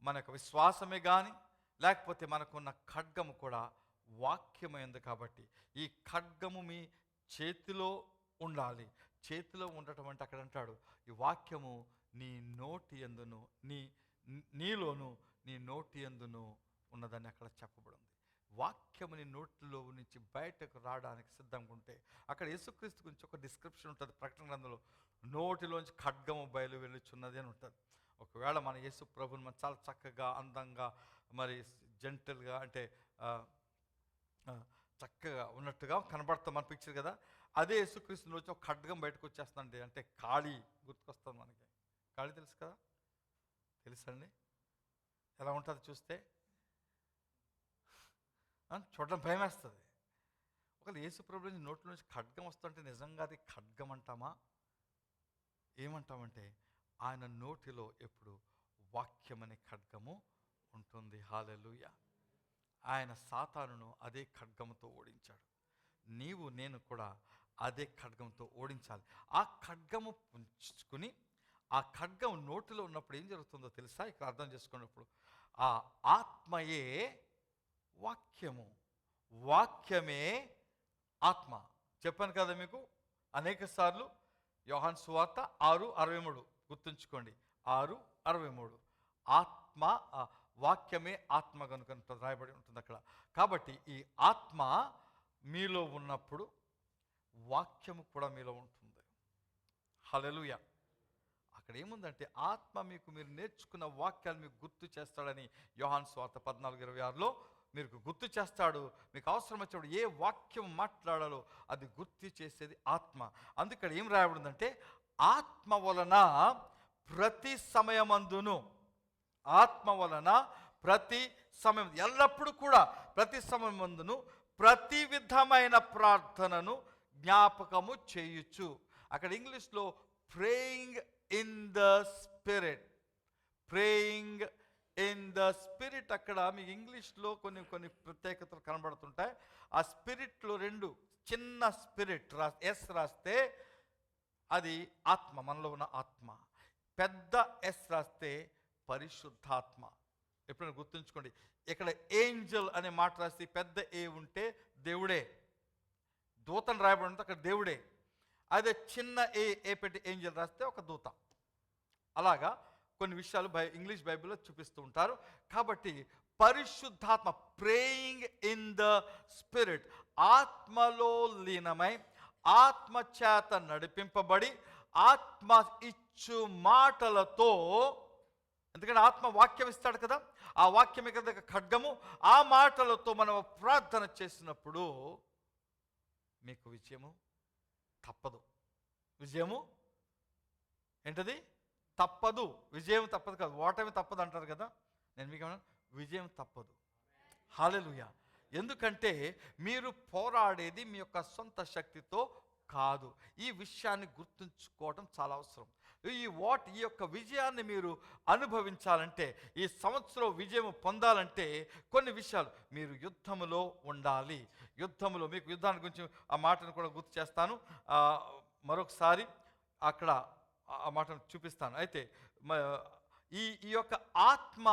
మన విశ్వాసమే కానీ, లేకపోతే మనకున్న ఖడ్గము కూడా వాక్యమైంది. కాబట్టి ఈ ఖడ్గము మీ చేతిలో ఉండాలి. చేతిలో ఉండటం అంటే అక్కడ అంటాడు ఈ వాక్యము నీ నోటి యందును నీలోను నీ నోటి యందును ఉన్నదని అక్కడ చెప్పబడింది. వాక్యము నీ నోటిలో నుంచి బయటకు రావడానికి సిద్ధంగా ఉంటే అక్కడ యేసుక్రీస్తు గురించి ఒక డిస్క్రిప్షన్ ఉంటుంది ప్రకటన గ్రంథంలో. నోటిలోంచి ఖడ్గము బయలు వెళ్ళుచున్నది అని ఉంటుంది. ఒకవేళ మన యేసు ప్రభుని మనం చాలా చక్కగా అందంగా మరి జెంటల్గా అంటే చక్కగా ఉన్నట్టుగా కనబడతాం మన పిక్చర్ కదా. అదే యేసుక్రీస్తుని వచ్చి ఒక ఖడ్గం బయటకు వచ్చేస్తుందండి. అంటే కాళీ గుర్తుకొస్తుంది మనకి. కాళీ తెలుసు కదా? తెలుసండి. ఎలా ఉంటుంది చూస్తే? చూడడం భయం వేస్తుంది. ఒకవేళ యేసు ప్రభు నుంచి నోట్ల నుంచి ఖడ్గం వస్తుంటే నిజంగా అది ఖడ్గం అంటామా? ఏమంటామంటే ఆయన నోటిలో ఎప్పుడు వాక్యం అనే ఖడ్గము ఉంటుంది. హల్లెలూయా. ఆయన సాతానును అదే ఖడ్గంతో ఓడించాడు. నీవు నేను కూడా అదే ఖడ్గంతో ఓడించాలి. ఆ ఖడ్గము పుంజుకుని ఆ ఖడ్గం నోటిలో ఉన్నప్పుడు ఏం జరుగుతుందో తెలుసా? ఇక్కడ అర్థం చేసుకున్నప్పుడు ఆ ఆత్మయే వాక్యము, వాక్యమే ఆత్మ. చెప్పాను కదా మీకు అనేక సార్లు. యోహాను సువార్త 6:63 గుర్తుంచుకోండి. 6:63 ఆత్మ వాక్యమే ఆత్మ కనుక రాయబడి ఉంటుంది అక్కడ. కాబట్టి ఈ ఆత్మ మీలో ఉన్నప్పుడు వాక్యము కూడా మీలో ఉంటుంది. హల్లెలూయా. అక్కడ ఏముందంటే ఆత్మ మీరు నేర్చుకున్న వాక్యాలు మీకు గుర్తు చేస్తాడని యోహాను సువార్త 14:26లో మీకు గుర్తు చేస్తాడు. మీకు అవసరం వచ్చినప్పుడు ఏ వాక్యం మాట్లాడాలో అది గుర్తు చేసేది ఆత్మ. అందుకని ఏం రాయబడిందంటే ఆత్మ వలన ప్రతి సమయమందును, ఆత్మ వలన ప్రతి సమయం ఎల్లప్పుడూ కూడా ప్రతి సమయమందును ప్రతి విధమైన ప్రార్థనను జ్ఞాపకము చేయొచ్చు. అక్కడ ఇంగ్లీష్లో praying in the spirit, praying in the spirit. అక్కడ మీకు ఇంగ్లీష్లో కొన్ని ప్రత్యేకతలు కనబడుతుంటాయి. ఆ స్పిరిట్లో 2 చిన్న స్పిరిట్ ఎస్ రాస్తే అది ఆత్మ, మనలో ఉన్న ఆత్మ. పెద్ద ఎస్ రాస్తే పరిశుద్ధాత్మ. ఎప్పుడైనా గుర్తుంచుకోండి. ఇక్కడ ఏంజల్ అనే మాట రాస్తే పెద్ద ఏ ఉంటే దేవుడే, దూతను రాయబడి ఉంటే అక్కడ దేవుడే. అదే చిన్న ఏ పెట్టి ఏంజల్ రాస్తే ఒక దూత. అలాగా కొన్ని విషయాలు ఇంగ్లీష్ బైబిల్లో చూపిస్తూ ఉంటారు. కాబట్టి పరిశుద్ధాత్మ, ప్రేయింగ్ ఇన్ ద స్పిరిట్, ఆత్మలో లీనమై ఆత్మ చేత నడిపింపబడి ఆత్మ ఇచ్చు మాటలతో, ఎందుకంటే ఆత్మ వాక్యం ఇస్తాడు కదా, ఆ వాక్యమే కదా ఖడ్గము. ఆ మాటలతో మనం ప్రార్థన చేసినప్పుడు మీకు విజయము తప్పదు. విజయము ఏంటది? తప్పదు. విజయం తప్పదు కాదు, ఓటమి తప్పదు అంటారు కదా. నేను మీకు విజయం తప్పదు. హల్లెలూయా. ఎందుకంటే మీరు పోరాడేది మీ యొక్క సొంత శక్తితో కాదు. ఈ విషయాన్ని గుర్తుంచుకోవడం చాలా అవసరం. ఈ యొక్క విజయాన్ని మీరు అనుభవించాలంటే, ఈ సంవత్సరం విజయం పొందాలంటే కొన్ని విషయాలు మీరు యుద్ధములో ఉండాలి. యుద్ధములో మీకు యుద్ధాన్ని గురించి ఆ మాటను కూడా గుర్తు చేస్తాను మరొకసారి. అక్కడ ఆ మాటను చూపిస్తాను. అయితే ఈ యొక్క ఆత్మ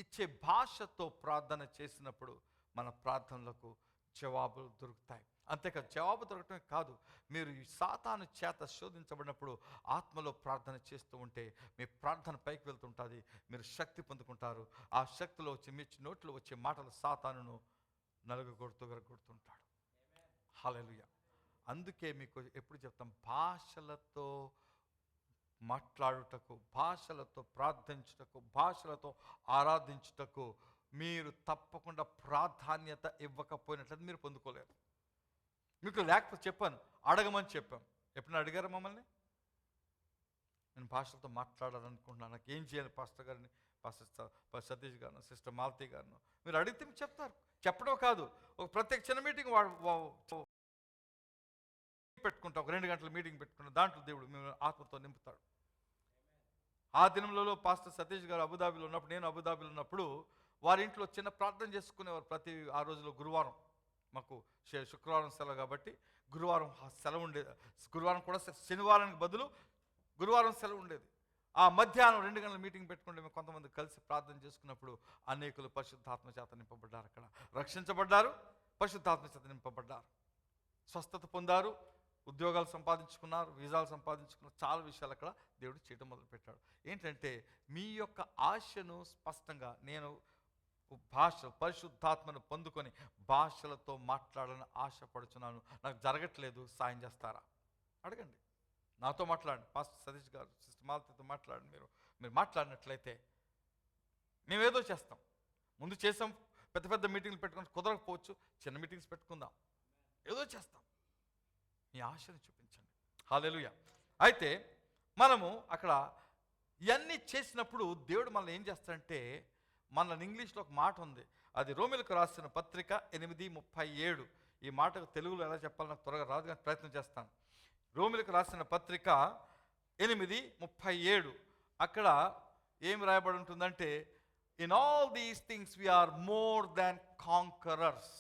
ఇచ్చే భాషతో ప్రార్థన చేసినప్పుడు మన ప్రార్థనలకు జవాబులు దొరుకుతాయి. అంతేకాదు, జవాబు దొరకటమే కాదు, మీరు ఈ సాతాను చేత శోధించబడినప్పుడు ఆత్మలో ప్రార్థన చేస్తూ ఉంటే మీ ప్రార్థన పైకి వెళ్తుంటుంది, మీరు శక్తి పొందుకుంటారు. ఆ శక్తిలో వచ్చి మీ నోట్లో వచ్చే మాటలు సాతానును విరగొడుతుంటాడు. హల్లెలూయా. అందుకే మీకు ఎప్పుడు చెప్తాం, భాషలతో మాట్లాడుటకు, భాషలతో ప్రార్థించుటకు, భాషలతో ఆరాధించుటకు మీరు తప్పకుండా ప్రాధాన్యత ఇవ్వకపోయినట్లయితే మీరు పొందుకోలేరు. మీకు లేకపోతే చెప్పాను, అడగమని చెప్పాం. ఎప్పుడైనా అడిగారా మమ్మల్ని? నేను భాషలతో మాట్లాడాలనుకుంటున్నాను, నాకు ఏం చేయాలి పాస్టర్ గారిని, పాస్టర్ సతీష్ గారిను, సిస్టర్ మాలతి గారిను మీరు అడిగితే మీకు చెప్తారు. చెప్పడం కాదు, ఒక ప్రత్యేక చిన్న మీటింగ్ పెట్టుకుంటాం, ఒక 2 గంటల మీటింగ్ పెట్టుకుంటాం. దాంట్లో దేవుడు మేము ఆత్మతో నింపుతాడు. ఆ దినంలో పాస్టర్ సతీష్ గారు అబుదాబిలో ఉన్నప్పుడు, నేను అబుదాబిలో ఉన్నప్పుడు వారి ఇంట్లో చిన్న ప్రార్థన చేసుకునేవారు. ప్రతి ఆ రోజులో గురువారం, మాకు శుక్రవారం సెలవు కాబట్టి గురువారం సెలవు ఉండేది. గురువారం కూడా శనివారానికి బదులు గురువారం సెలవు ఉండేది. ఆ మధ్యాహ్నం 2 గంటల మీటింగ్ పెట్టుకుంటే మేము కొంతమంది కలిసి ప్రార్థన చేసుకున్నప్పుడు అనేకులు పరిశుద్ధాత్మ చేత నింపబడ్డారు. అక్కడ రక్షించబడ్డారు, పరిశుద్ధాత్మ చేత నింపబడ్డారు, స్వస్థత పొందారు, ఉద్యోగాలు సంపాదించుకున్నారు, వీసాలు సంపాదించుకున్నారు. చాలా విషయాలు అక్కడ దేవుడు చేయడం మొదలుపెట్టాడు. ఏంటంటే మీ యొక్క ఆశను స్పష్టంగా, నేను పరిశుద్ధాత్మను పొందుకొని భాషలతో మాట్లాడాలని ఆశపడుచున్నాను, నాకు జరగట్లేదు, సాయం చేస్తారా? అడగండి, నాతో మాట్లాడండి, పాస్టర్ సతీష్ గారు, సిస్టర్ మాలతితో మాట్లాడండి. మీరు మాట్లాడినట్లయితే మేమేదో చేస్తాం. ముందు చేసాం, పెద్ద పెద్ద మీటింగ్లు పెట్టుకుని కుదరకపోవచ్చు, చిన్న మీటింగ్స్ పెట్టుకుందాం, ఏదో చేస్తాం. మీ ఆశను చూపించండి. హల్లెలూయా. అయితే మనము అక్కడ ఇవన్నీ చేసినప్పుడు దేవుడు మనల్ని ఏం చేస్తాడంటే, మనల్ని ఇంగ్లీష్లో ఒక మాట ఉంది, అది రోమిలకు రాసిన పత్రిక 8:37. ఈ మాటకు తెలుగులో ఎలా చెప్పాలో నాకు త్వరగా రాదు, కానీ ప్రయత్నం చేస్తాను. రోమిలకు రాసిన పత్రిక 8:37 అక్కడ ఏం రాయబడి ఉంటుందంటే, in all these things we are more than conquerors.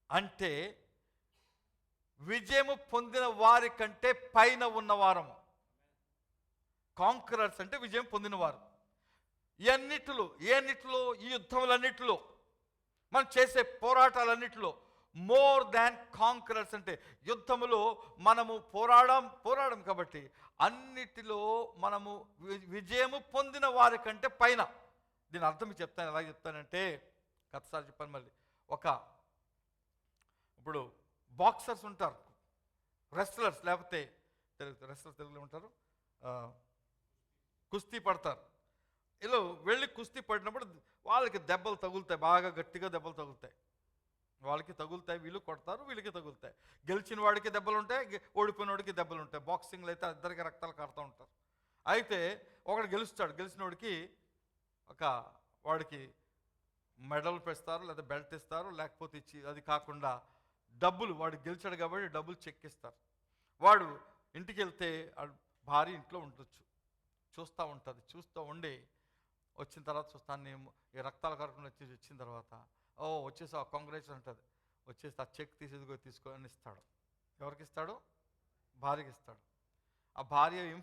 అంటే విజయము పొందిన వారి కంటే పైన ఉన్నవారము. కాంకరర్స్ అంటే విజయం పొందినవారు. ఎన్నిటిలో, ఈ యుద్ధములన్నిటిలో, మనం చేసే పోరాటాలన్నిటిలో మోర్ దాన్ కాంకరర్స్ అంటే యుద్ధములో మనము పోరాడం కాబట్టి అన్నిటిలో మనము విజయము పొందిన వారి కంటే పైన. దీని అర్థం చెప్తాను, ఎలా చెప్తానంటే, గతసారి చెప్పాను మళ్ళీ. ఇప్పుడు బాక్సర్స్ ఉంటారు, రెస్లర్స్, లేకపోతే రెస్లర్స్ తెలుగులో ఉంటారు, కుస్తీ పడతారు. ఇలా వెళ్ళి కుస్తీ పడినప్పుడు వాళ్ళకి దెబ్బలు తగులుతాయి, బాగా గట్టిగా దెబ్బలు తగులుతాయి. వాళ్ళకి తగులుతాయి, వీళ్ళు కొడతారు, వీళ్ళకి తగులుతాయి. గెలిచిన వాడికి దెబ్బలు ఉంటాయి, ఓడిపోయిన వాడికి దెబ్బలు ఉంటాయి. బాక్సింగ్లో అయితే ఇద్దరికి రక్తాలు కారుతూ ఉంటారు. అయితే ఒకడు గెలుస్తాడు, గెలిచిన వాడికి వాడికి మెడల్ పెడతారు, లేదా బెల్ట్ ఇస్తారు, లేకపోతే ఇచ్చి, అది కాకుండా డబ్బులు, వాడు గెలిచాడు కాబట్టి డబ్బులు చెక్ ఇస్తారు. వాడు ఇంటికి వెళ్తే భార్య ఇంట్లో ఉండొచ్చు, చూస్తూ ఉండి వచ్చిన తర్వాత చూస్తాను, నేను ఈ రక్తాలు కారకుండా వచ్చిన తర్వాత, వచ్చేసి ఆ కాంగ్రెస్ ఉంటుంది, వచ్చేసి ఆ చెక్ తీసుకో అని ఇస్తాడు. ఎవరికి ఇస్తాడు? భార్యకి ఇస్తాడు. ఆ భార్య ఏం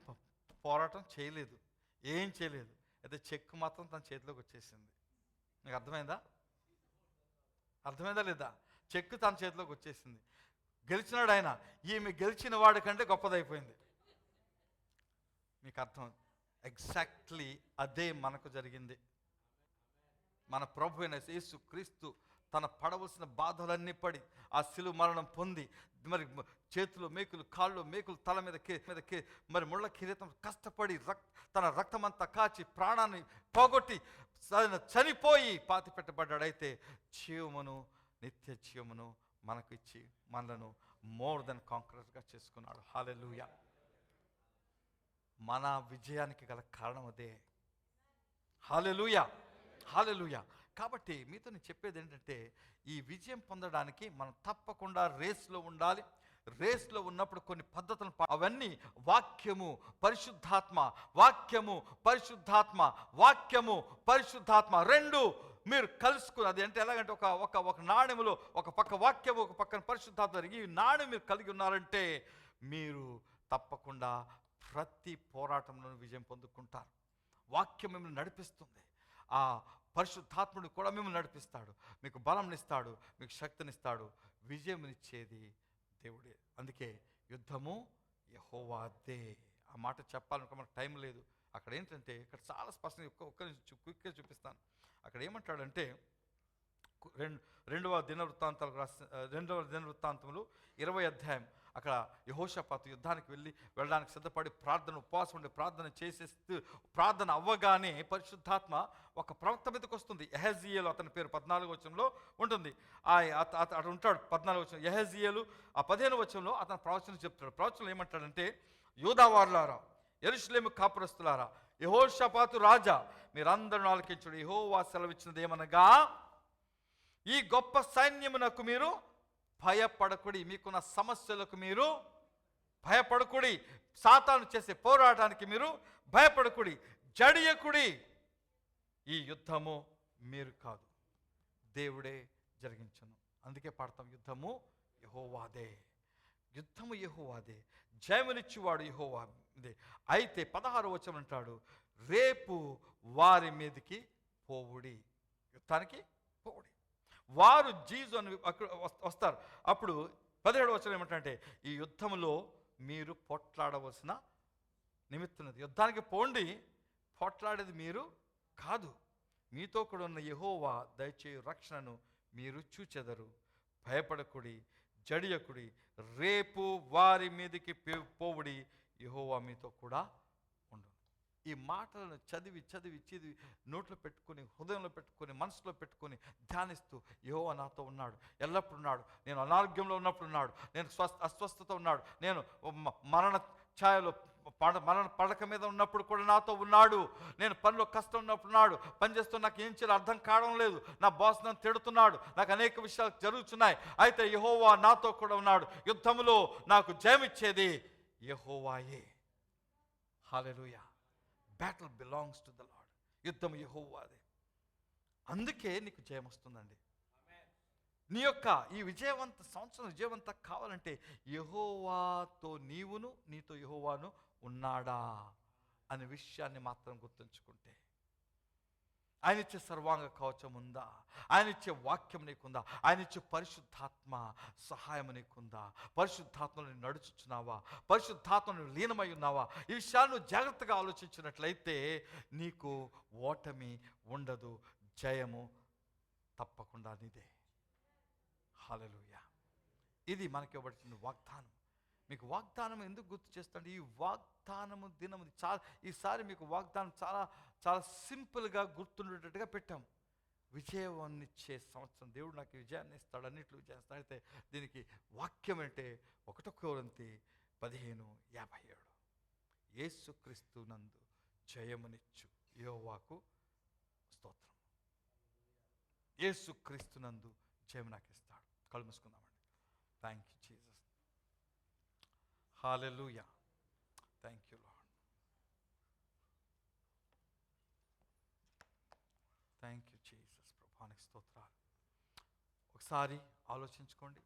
పోరాటం చేయలేదు, ఏం చేయలేదు, అయితే చెక్ మాత్రం తన చేతిలోకి వచ్చేసింది. మీకు అర్థమైందా లేదా? చెక్ తన చేతిలోకి వచ్చేసింది. గెలిచినాడు ఆయన, ఈమె గెలిచిన వాడి కంటే గొప్పదైపోయింది. మీకు అర్థం? ఎగ్జాక్ట్లీ అదే మనకు జరిగింది. మన ప్రభు అయిన యేసు క్రీస్తు తన పడవలసిన బాధలన్నీ పడి ఆ శిలువ మరణం పొంది, మరి చేతులు మేకులు, కాళ్ళు మేకులు, తల మీద మరి ముళ్ళ కిరీటం కష్టపడి తన రక్తమంతా కాచి ప్రాణాన్ని పోగొట్టి చనిపోయి పాతి పెట్టబడ్డాడు. అయితే జీవమును, నిత్య జీవమును మనకు ఇచ్చి మనలను మోర్ దెన్ కాంకరర్స్గా చేసుకున్నాడు. హల్లెలూయా. మన విజయానికి గల కారణం అదే. హల్లెలూయా, హల్లెలూయా. కాబట్టి మీతో నేను చెప్పేది ఏంటంటే, ఈ విజయం పొందడానికి మనం తప్పకుండా రేస్లో ఉండాలి. రేస్లో ఉన్నప్పుడు కొన్ని పద్ధతులు, అవన్నీ వాక్యము, పరిశుద్ధాత్మ, వాక్యము, పరిశుద్ధాత్మ, వాక్యము, పరిశుద్ధాత్మ రెండు మీరు కలుసుకుని, అది అంటే ఎలాగంటే ఒక నాణ్యములో ఒక పక్క వాక్యము, ఒక పక్కన పరిశుద్ధాత్మ, ఈ నాణ్యం మీరు కలిగి ఉన్నారంటే మీరు తప్పకుండా ప్రతి పోరాటంలో విజయం పొందుకుంటారు. వాక్యం మిమ్మల్ని నడిపిస్తుంది, ఆ పరిశుద్ధాత్ముడు కూడా మిమ్మల్ని నడిపిస్తాడు, మీకు బలంనిస్తాడు, మీకు శక్తినిస్తాడు. విజయమునిచ్చేది దేవుడే. అందుకే యుద్ధము యెహోవాదే. ఆ మాట చెప్పాలనుకో మనకు టైం లేదు. అక్కడ ఏంటంటే, ఇక్కడ చాలా స్పష్టంగా క్విక్గా చూపిస్తాను. అక్కడ ఏమంటాడంటే, రెండవ దినవృత్తాంతములు 20వ అధ్యాయం అక్కడ యెహోషాపాతు యుద్ధానికి వెళ్ళడానికి సిద్ధపడి ప్రార్థన ఉపవాసం ఉండి ప్రార్థన చేసేస్తూ ప్రార్థన అవ్వగానే పరిశుద్ధాత్మ ఒక ప్రవక్త మీదకి వస్తుంది. యెహెజ్కేలు అతని పేరు 14వ వచనంలో ఉంటుంది. అతడు ఉంటాడు 14వ వచనం. యెహెజ్కేలు ఆ 15వ వచనంలో అతను ప్రవచనం చెప్తాడు. ప్రవచనం ఏమంటాడంటే, యూదావారులారా, యెరూషలేము కాపురస్తులారా, యెహోషాపాతు రాజా, మీరందరూ ఆలకించుడు. యెహోవా సెలవిచ్చినది ఏమనగా, ఈ గొప్ప సైన్యమునకు మీరు భయపడకుడి. మీకున్న సమస్యలకు మీరు భయపడకుడి. సాతాను చేసే పోరాటానికి మీరు భయపడకుడి, జడియకుడి. ఈ యుద్ధము మీరు కాదు, దేవుడే జరిగించను. అందుకే పాడతాం, యుద్ధము యెహోవాదే, యుద్ధము యెహోవాదే, జయమునిచ్చువాడు యెహోవాదే. అయితే 16వ వచనం అంటాడు, రేపు వారి మీదకి పోవుడి, యుద్ధానికి పోవుడి. వారు జీజు అని అక్కడ వస్తారు. అప్పుడు 17వ వచనం ఏమంటే, ఈ యుద్ధంలో మీరు పోట్లాడవలసిన నిమిత్తున్నది. యుద్ధానికి పోండి, పోట్లాడేది మీరు కాదు. మీతో కూడా ఉన్న యెహోవా దయచేయు రక్షణను మీరు చూచెదరు. భయపడకుడి, జడియకుడి, రేపు వారి మీదకి పోవుడి, యెహోవా మీతో కూడా ఉండు. ఈ మాటలను చదివి నోట్లో పెట్టుకొని, హృదయంలో పెట్టుకొని, మనసులో పెట్టుకొని ధ్యానిస్తూ, యెహోవా నాతో ఉన్నాడు, ఎల్లప్పుడు ఉన్నాడు. నేను అనారోగ్యంలో ఉన్నప్పుడు ఉన్నాడు, నేను అస్వస్థత ఉన్నాడు, నేను మరణ ఛాయలో మరణ పడక మీద ఉన్నప్పుడు కూడా నాతో ఉన్నాడు, నేను పనిలో కష్టం ఉన్నప్పుడు ఉన్నాడు, పని చేస్తూ నాకు ఏం చేయాలో అర్థం కావడం లేదు, నా బాస్ నన్ను తిడుతున్నాడు, నాకు అనేక విషయాలు జరుగుతున్నాయి, అయితే యెహోవా నాతో కూడా ఉన్నాడు. యుద్ధములో నాకు జయమిచ్చేది యెహోవాయే. Hallelujah. Battle belongs to the Lord. యుద్ధం యెహోవాదే. అందుకే నీకు జయం వస్తుందండి. నీ యొక్క ఈ సంవత్సరం విజయవంతం కావాలంటే యెహోవాతో నీవును, నీతో యెహోవాను ఉన్నాడా అనే విషయాన్ని మాత్రం గుర్తుంచుకుంటే, ఆయన ఇచ్చే సర్వాంగ కవచం ఉందా, ఆయన ఇచ్చే వాక్యం నీకుందా, ఆయన ఇచ్చే పరిశుద్ధాత్మ సహాయం నీకుందా, పరిశుద్ధాత్మను నడుచుచున్నావా, పరిశుద్ధాత్మను లీనమై ఉన్నావా, ఈ విషయాన్ని జాగ్రత్తగా ఆలోచించినట్లయితే నీకు ఓటమి ఉండదు, జయము తప్పకుండా నీదే. హల్లెలూయా. ఇది మనకి ఇవ్వబడుతున్న వాగ్దానం. మీకు వాగ్దానం ఎందుకు గుర్తు చేస్తాడు? ఈ వాగ్దానము దినము ఈసారి మీకు వాగ్దానం చాలా చాలా సింపుల్గా గుర్తుండేటట్టుగా పెట్టాం. విజయాన్నిచ్చే సంవత్సరం, దేవుడు నాకు విజయాన్ని ఇస్తాడు, అన్నింటిలో విజయాన్ని ఇస్తాడు. అయితే దీనికి వాక్యం అంటే 1 కొరింథీ 15:57, యేసుక్రీస్తు నందు జయమునిచ్చు యెహోవాకు స్తోత్రం. యేసుక్రీస్తు నందు జయము నాకు ఇస్తాడు. కళ్ళు మూసుకుందామండి. Thank you Jesus. Hallelujah. Thank you Lord. Thank you Jesus. ప్రభువానికి స్తోత్రాలు. ఒకసారి ఆలోచించుకోండి,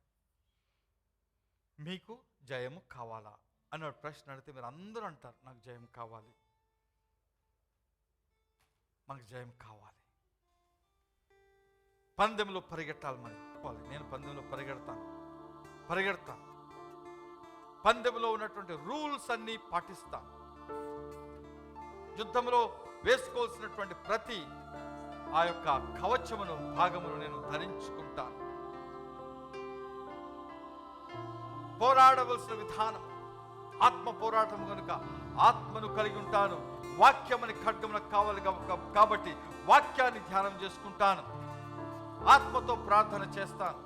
మీకు జయము కావాలా అన్న ప్రశ్న అడిగితే మీరు అందరూ అంటారు, నాకు జయం కావాలి, మనకు జయం కావాలి. పందెంలో పరిగెట్టాలి. నేను పందెంలో పరిగెడతాను. పందెంలో ఉన్నటువంటి రూల్స్ అన్నీ పాటిస్తాను. యుద్ధంలో వేసుకోవాల్సినటువంటి ప్రతి ఆ యొక్క కవచమును భాగమును నేను ధరించుకుంటాను. పోరాడవలసిన విధానం ఆత్మ పోరాటం కనుక ఆత్మను కలిగి ఉంటాను. వాక్యమని ఖడ్గమునకు కావాలి కాబట్టి వాక్యాన్ని ధ్యానం చేసుకుంటాను. ఆత్మతో ప్రార్థన చేస్తాను.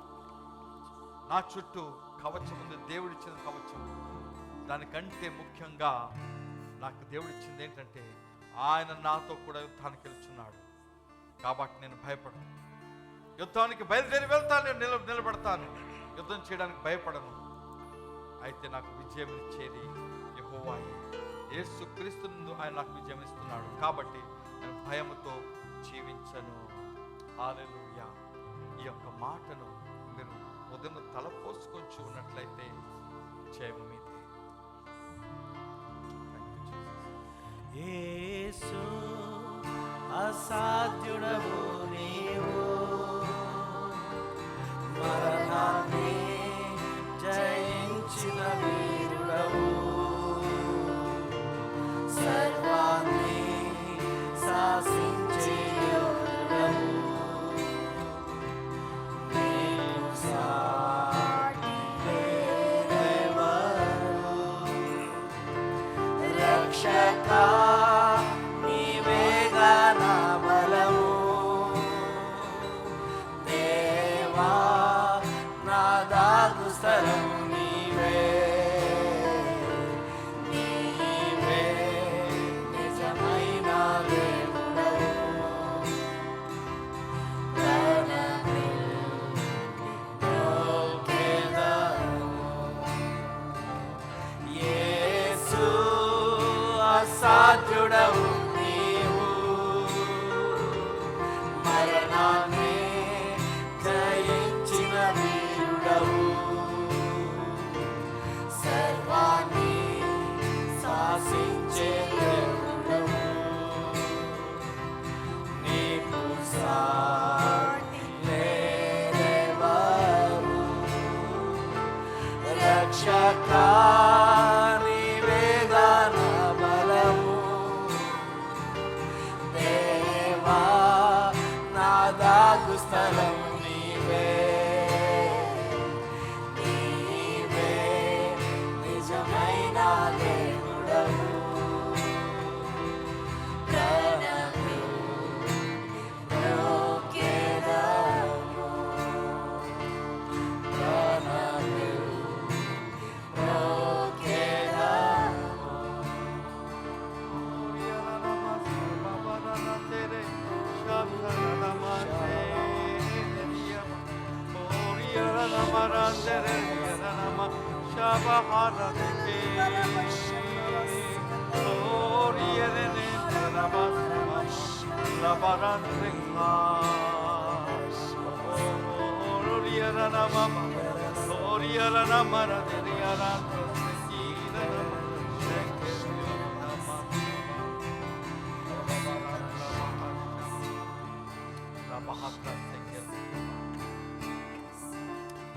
నా చుట్టూ కవచం ఉంది, దేవుడిచ్చిన కవచం. దానికంటే ముఖ్యంగా నాకు దేవుడిచ్చింది ఏంటంటే, ఆయన నాతో కూడా యుద్ధానికి వెళ్తున్నాడు కాబట్టి నేను భయపడను. యుద్ధానికి బయలుదేరి వెళ్తాను, నేను నిలబడతాను. యుద్ధం చేయడానికి భయపడను. అయితే నాకు విజయం ఇచ్చేది యెహోవాయే. యేసుక్రీస్తు నందు ఆయన నాకు విజయం ఇస్తున్నాడు కాబట్టి నేను భయముతో జీవించను. హల్లెలూయా. ఈ యొక్క మాటను మీరు ఉదయం తలపోసుకొని ఉన్నట్లయితే జయము మీదే. యేసు అసాధ్యుడవు నీవు, మరణాన్ని జయించిన వీరుడవు, సర్వాన్ని శాసించే యోధుడవు, నీకు సాటి లేరెవరు. రక్షక నీవేగా నా బలము దేవా నా దాగు స్థలం నీవే నీవే నిజమైన దేవుడవు యేసు అసాధ్యుడవు నీవు మరణాన్ని జయించిన వీరుడవు సర్వాన్ని శాసించే దేవుడవు నీకు సాటి లేరెవరు రక్షక నీవేగా నా బలము దేవా నా దాగు స్థలం నీవే నీవే నిజమైన దేవుడవు ప్రణము మ్రోకెదము ప్రణము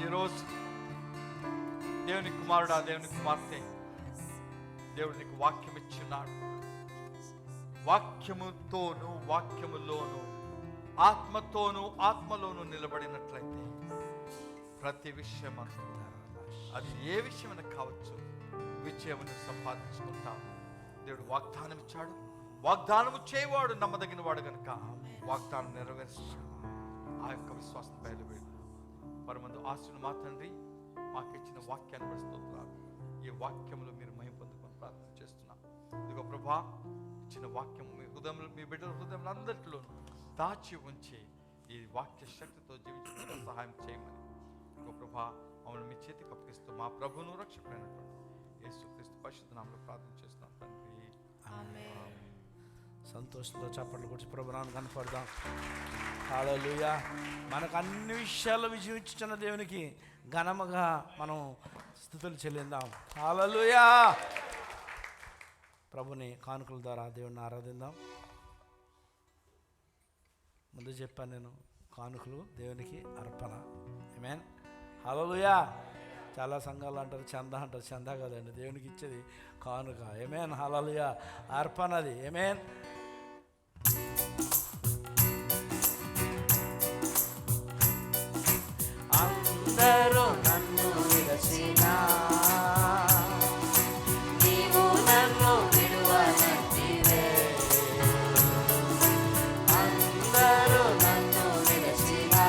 ఈరోజు దేవుని కుమారుడా దేవుని కుమార్తె దేవుడు నీకు వాక్యం ఇచ్చున్నాడు. వాక్యముతోను వాక్యములోను ఆత్మతోను ఆత్మలోను నిలబడినట్లయితే ప్రతి విషయం అది ఏ విషయమైనా కావచ్చు విజయమును సంపాదించుకుంటాం. దేవుడు వాగ్దానం ఇచ్చాడు. వాగ్దానము చేయవాడు నమ్మదగిన వాడు కనుక వాగ్దానం నెరవేరుస్తాడు. ఆ యొక్క విశ్వాసం బయలువేడు పరమందు ఆశను మా తండ్రి మాకు ఇచ్చిన వాక్యాన్ని ప్రస్తుతారు. ఈ వాక్యములు మీరు మహిమ పొందుకొని ప్రార్థన చేస్తున్నాం. ఇదిగో ప్రభా ఇచ్చిన వాక్యము మీ హృదయంలో మీ బిడ్డల హృదయంలో అందరిలోనూ దాచి ఉంచి ఈ వాక్య శక్తితో జీవించడానికి సహాయం చేయమని ఇదిగో ప్రభా మమ్మల్ని మీ చేతికి అప్పగిస్తూ మా ప్రభువును రక్షకుడైనటువంటి యేసుక్రీస్తు పరిశుద్ధ నామములో ప్రార్థన చేస్తున్నాం తండ్రి. సంతోషంతో చప్పట్లు కొట్టి ప్రభువును కనపడదాం. హల్లెలూయా. మనకు అన్ని విషయాల్లో విజయం ఇచ్చిన దేవునికి ఘనముగా మనం స్తుతులు చెల్లిద్దాం. హల్లెలూయా. ప్రభుని కానుకల ద్వారా దేవుని ఆరాధిద్దాం. ముందు చెప్పాను నేను, కానుకలు దేవునికి అర్పణ. ఆమేన్. హల్లెలూయా. చాలా సంఘాలు అంటారు చందా అంటారు. చందా కదండి, దేవునికి ఇచ్చేది కానుక. ఆమేన్. హల్లెలూయా. అర్పణ అది. ఆమేన్. అందరూ నన్ను విరచినా నీవు నన్ను విడువనంటివే. అందరూ నన్ను విరచినా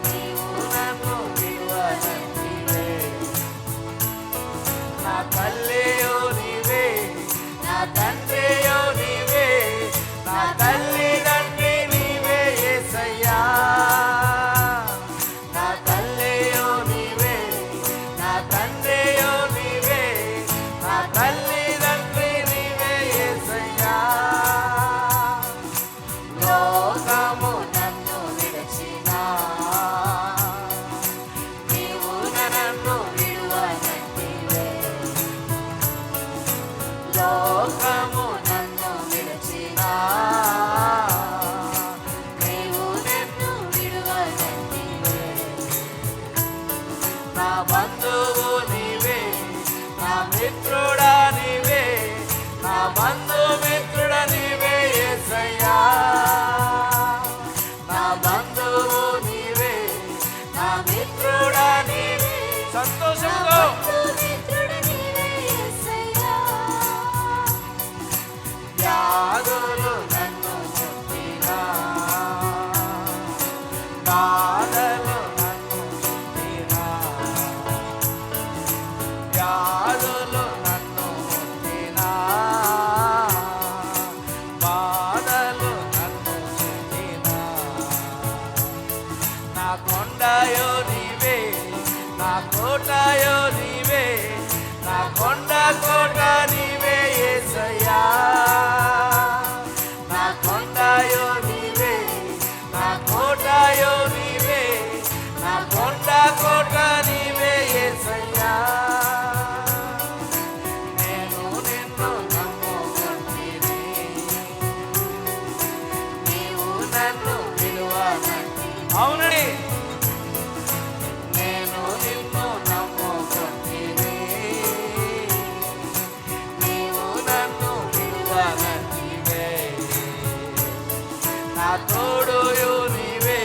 నీవు నన్ను విడువనంటివే. నా తల్లియో నీవే, నా తండ్రియో నీవే, నా తల్లి తండ్రి నీవే యేసయ్యా. నా తల్లియో నీవే, నా తండ్రియో నీవే, నా తల్లి తండ్రి నీవే యేసయ్యా. లోకము నన్ను విరచినా నీవు నన్ను విడువనంటివే. లోకము నన్ను విరచినా నీవు నన్ను విడువనంటివే. నా బంధువు నీవే, నా మిత్రుడా నీవే, నా బంధుమిత్రుడా నీవే యేసయ్యా. నా బంధువు నీవే, నా మిత్రుడా నీవే. సంతోషంతో మిత్రుడు నీవే యేసయ్యా. వ్యాధులు నన్ను ముట్టినా, బాధలు నన్ను చుట్టినా, నా కొండయో నీవే, నా కోటయో నీవే, నా కొండ కోట నీవే యేసయ్యా. నా కొండయో నీవే, నా కోటయో నీవే, నా కొండ కోట నీవే యేసయ్యా. నేను నిన్ను నమ్ముకుంటిని, నీవు నన్ను విలువనంటి. అవునండి, నేను నిన్ను నమ్ముకుంటిని, నీవు నన్ను విలువనంటివే. నా తోడుయు నీవే,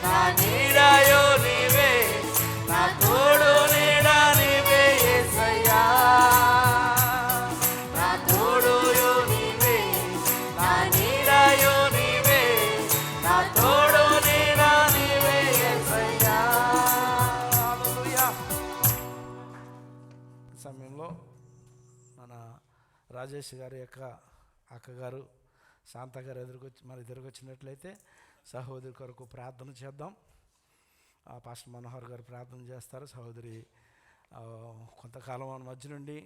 నా నీడయు నీవే, నా తోడు నీడ నీవే యేసయ్యా. నా తోడుయు నీవే, నా నీడయు నీవే, నా తోడు నీడ నీవే యేసయ్యా. హల్లెలూయా. ఈ సమయంలో మన రాజేష్ గారి యొక్క అక్కగారు శాంత గారు ఎదురుకొచ్చినట్లయితే సహోదరి కొరకు ప్రార్థన చేద్దాం. పాస్టర్ మనోహర్ గారు ప్రార్థన చేస్తారు. సహోదరి కొంతకాలం మన మధ్య నుండి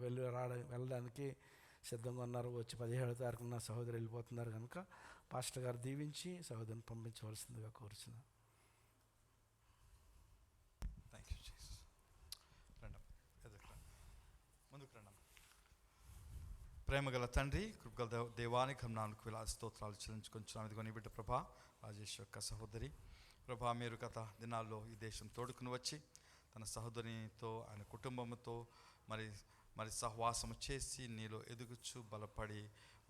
వెళ్ళడానికి సిద్ధంగా ఉన్నారు. వచ్చి 17వ తారీఖున సహోదరి వెళ్ళిపోతున్నారు కనుక పాస్టర్ గారు దీవించి సహోదరిని పంపించవలసిందిగా కోరుచున్నాను. Thank you Jesus. రండి ముందుకు రండి. ప్రేమగల తండ్రి, కృపగల దేవానికి నాలుగు వేల స్తోత్రాలు చెల్లించుకొంచున్నాం. ఇదిగో నీ బిడ్డ ప్రభా రాజేష్ యొక్క సహోదరి ప్రభా, మీరు గత దినాల్లో ఈ దేశం తోడుకుని వచ్చి తన సహోదరితో ఆయన కుటుంబంతో మరి సహవాసం చేసి నీలో ఎదుగుచు బలపడి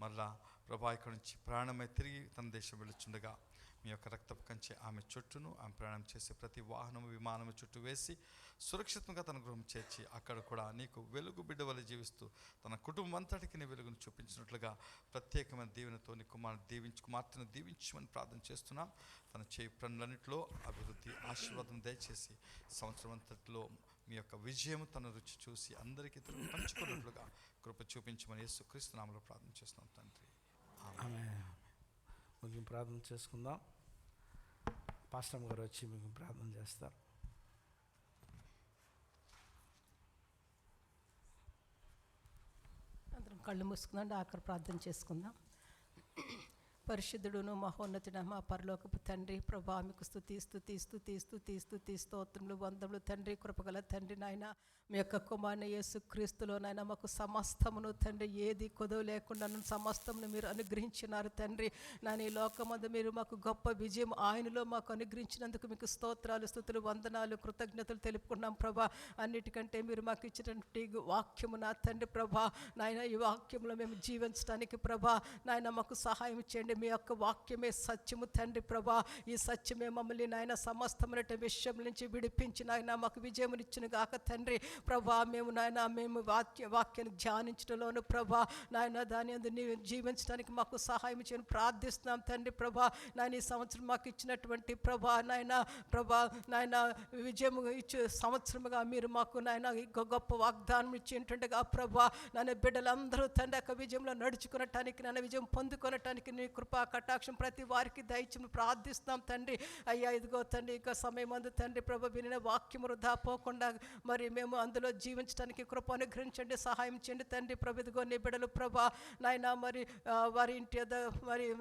మరలా ప్రభా ఇక్కడి నుంచి ప్రయాణమై తిరిగి తన దేశం వెళ్ళుచుండగా మీ యొక్క రక్తపు కంచె ఆమె చుట్టూను, ఆమె ప్రయాణం చేసే ప్రతి వాహనము విమానము చుట్టూ వేసి సురక్షితంగా తన గృహం చేర్చి అక్కడ కూడా నీకు వెలుగు బిడ్డ వల్ల జీవిస్తూ తన కుటుంబం అంతటికి నీ వెలుగును చూపించినట్లుగా ప్రత్యేకమైన దీవెనతో నీ కుమార్తెను దీవించమని ప్రార్థన చేస్తున్నాం. తన చేయి పనులన్నింటిలో అభివృద్ధి ఆశీర్వాదం దయచేసి సంవత్సరం అంతటిలో మీ యొక్క విజయం తన రుచి చూసి అందరికీ పంచుకున్నట్లుగా కృప చూపించమని యేసుక్రీస్తు నామములో ప్రార్థన చేస్తున్నాం తండ్రి. ఆమేన్. ముగింపు ప్రార్థన చేసుకుందాం. పాస్టర్ గారు వచ్చి ముగింపు ప్రార్థన చేస్తారు. అందరం కళ్ళు మూసుకుందాం, ఆఖరి ప్రార్థన చేసుకుందాం. పరిశుద్ధుడును మహోన్నతుడ మా పరలోకపు తండ్రి ప్రభా, మీకు స్తుతి స్తోత్రములు వందములు తండ్రి. కృపగల తండ్రి నాయన, మీ యొక్క కుమారుని యేసుక్రీస్తులో నాయన మాకు సమస్తమును తండ్రి ఏది కొదవ లేకుండా సమస్తమును మీరు అనుగ్రహించినారు తండ్రి. నాని లోకమందు మీరు మాకు గొప్ప విజయం ఆయనలో మాకు అనుగ్రహించినందుకు మీకు స్తోత్రాలు, స్తుతులు, వందనాలు, కృతజ్ఞతలు తెలుపుకున్నాం ప్రభా. అన్నిటికంటే మీరు మాకు ఇచ్చినటువంటి వాక్యము నా తండ్రి ప్రభా నాయన, ఈ వాక్యంలో మేము జీవించడానికి ప్రభా నాయన మాకు సహాయం చేయండి. మీ యొక్క వాక్యమే సత్యము తండ్రి ప్రభా. ఈ సత్యమే మమ్మల్ని నాయన సమస్తమైన విషయం నుంచి విడిపించి నాయన మాకు విజయమునిచ్చిన గాక తండ్రి ప్రభా. మేము వాక్యాన్ని ధ్యానించడంలోను ప్రభా నాయన దాని అందు నీవు జీవించడానికి మాకు సహాయం చేయని ప్రార్థిస్తున్నాం తండ్రి ప్రభా. నాయన ఈ సంవత్సరం మాకు ఇచ్చినటువంటి ప్రభా నాయన విజయం ఇచ్చే సంవత్సరముగా మీరు మాకు నాయన గొప్ప వాగ్దానం ఇచ్చి ఉంటుండగా ప్రభా నాయన బిడ్డలందరూ తండ్రి యొక్క విజయంలో నడుచుకునటానికి నాయన విజయం పొందుకొనటానికి నీ కృపా కటాక్షం ప్రతి వారికి దయచేసి ప్రార్థిస్తున్నాం తండ్రి. అయ్యా ఇదిగో తండ్రి ఇక సమయం అందు తండ్రి ప్రభా వినిన వాక్యం వృధా పోకుండా మరి మేము అందులో జీవించడానికి కృప అనుగ్రహించండి, సహాయం చేయండి తండ్రి ప్రభు. ఇదిగో నీ బిడ్డలు ప్రభా నాయన మరి వారి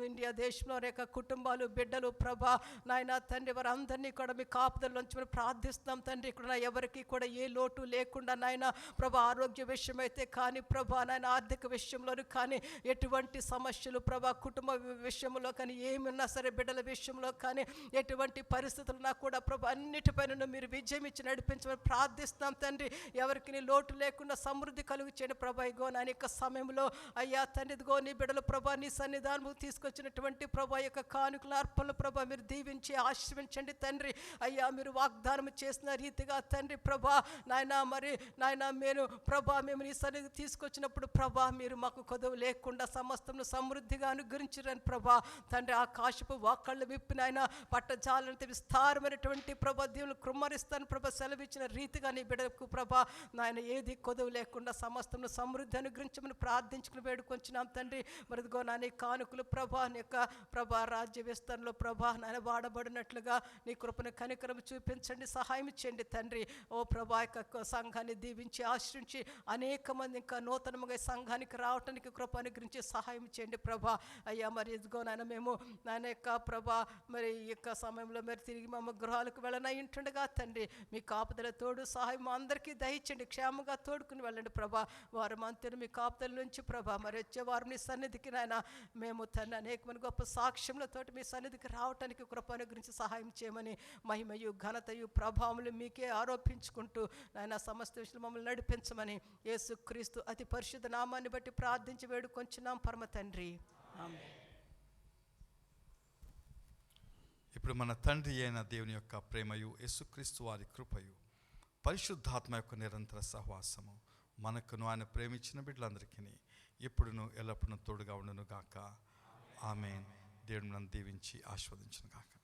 ఇండియా దేశంలో యొక్క కుటుంబాలు బిడ్డలు ప్రభా నాయన తండ్రి వారి అందరినీ కూడా మీ కాపుదల్లోంచి మనం ప్రార్థిస్తున్నాం తండ్రి. ఇక్కడ ఎవరికి కూడా ఏ లోటు లేకుండా నాయన ప్రభా ఆరోగ్య విషయమైతే కానీ ప్రభా నాయన ఆర్థిక విషయంలోనూ కానీ ఎటువంటి సమస్యలు ప్రభా కుటుంబ విషయంలో కానీ ఏమన్నా సరే బిడ్డల విషయంలో కానీ ఎటువంటి పరిస్థితులున్నా కూడా ప్రభా అన్నిటిపైన మీరు విజయం ఇచ్చి నడిపించమని ప్రార్థిస్తున్నాం తండ్రి. ఎవరికి నీ లోటు లేకుండా సమృద్ధి కలుగు చేయండి ప్రభా. ఇగో అనేక సమయంలో అయ్యా తండ్రి ఇదిగో నీ బిడ్డలు ప్రభా నీ సన్నిధానం తీసుకొచ్చినటువంటి ప్రభా యొక్క కానుకల అర్పణలు ప్రభా మీరు దీవించి ఆశీర్వించండి తండ్రి. అయ్యా మీరు వాగ్దానం చేసిన రీతిగా తండ్రి ప్రభా నాయన మరి నాయన మేము నీ సన్నిధి తీసుకొచ్చినప్పుడు ప్రభా మీరు మాకు కొదవ లేకుండా సమస్తమును సమృద్ధిగా అనుగ్రహించిన బిడ్డలను ప్రభా తండ్రి ఆకాశపు వాక్కళ్ళు విప్పినాయన పట్టజాలంత విస్తారమైనటువంటి ప్రభా దేవుని కృమ్మరిస్తాను ప్రభా సెలవిచ్చిన రీతిగా నీ బిడ్డకు ప్రభా నాయన ఏది కొదువు లేకుండా సమస్తము సమృద్ధి అనుగ్రహించమని ప్రార్థించుకుని వేడుకొంచున్నాం తండ్రి. మరిదిగో నా నీ కానుకలు ప్రభా నీ యొక్క ప్రభా రాజ్య విస్తరణలో ప్రభా నాయన వాడబడినట్లుగా నీ కృపను కనికరం చూపించండి, సహాయం చేయండి తండ్రి. ఓ ప్రభా యొక్క సంఘాన్ని దీవించి ఆశ్రయించి అనేక మంది ఇంకా నూతనముగా సంఘానికి రావటానికి కృప అనుగ్రహించి సహాయం చేయండి ప్రభా. అయ్యా మరి ఇదిగో నాయన మేము నాయన యొక్క ప్రభా మరి ఈ యొక్క సమయంలో మరి తిరిగి మా గృహాలకు వెళ్ళనై ఉంటుండగా తండ్రి మీ కాపుదల తోడు సహాయం అందరికీ దయచేయండి, క్షేమంగా తోడుకుని వెళ్ళండి ప్రభా. వారం అంతేను మీ కాపుదల నుంచి ప్రభా మరి వచ్చే వారం నీ సన్నిధికి నాయన మేము తండ్రి అనేకమైన గొప్ప సాక్ష్యములతోటి మీ సన్నిధికి రావటానికి కృప అనుగ్రహించి సహాయం చేయమని మహిమయు ఘనతయు ప్రభావములు మీకే ఆరోపించుకుంటూ నాయన సమస్త విషయంలో మమ్మల్ని నడిపించమని యేసుక్రీస్తు అతి పరిశుద్ధ నామాన్ని బట్టి ప్రార్థించి వేడుకొంచున్నాం పరమ తండ్రి. ఆమేన్. ఇప్పుడు మన తండ్రి అయిన దేవుని యొక్క ప్రేమయు యేసుక్రీస్తు వారి కృపయు పరిశుద్ధాత్మ యొక్క నిరంతర సహవాసము మనకును ఆయన ప్రేమించిన బిడ్డలందరికీ ఇప్పుడును ఎల్లప్పుడూ తోడుగా ఉండును గాక. ఆమేన్. దేవుడు నన్ను దీవించి ఆస్వాదించును గాక.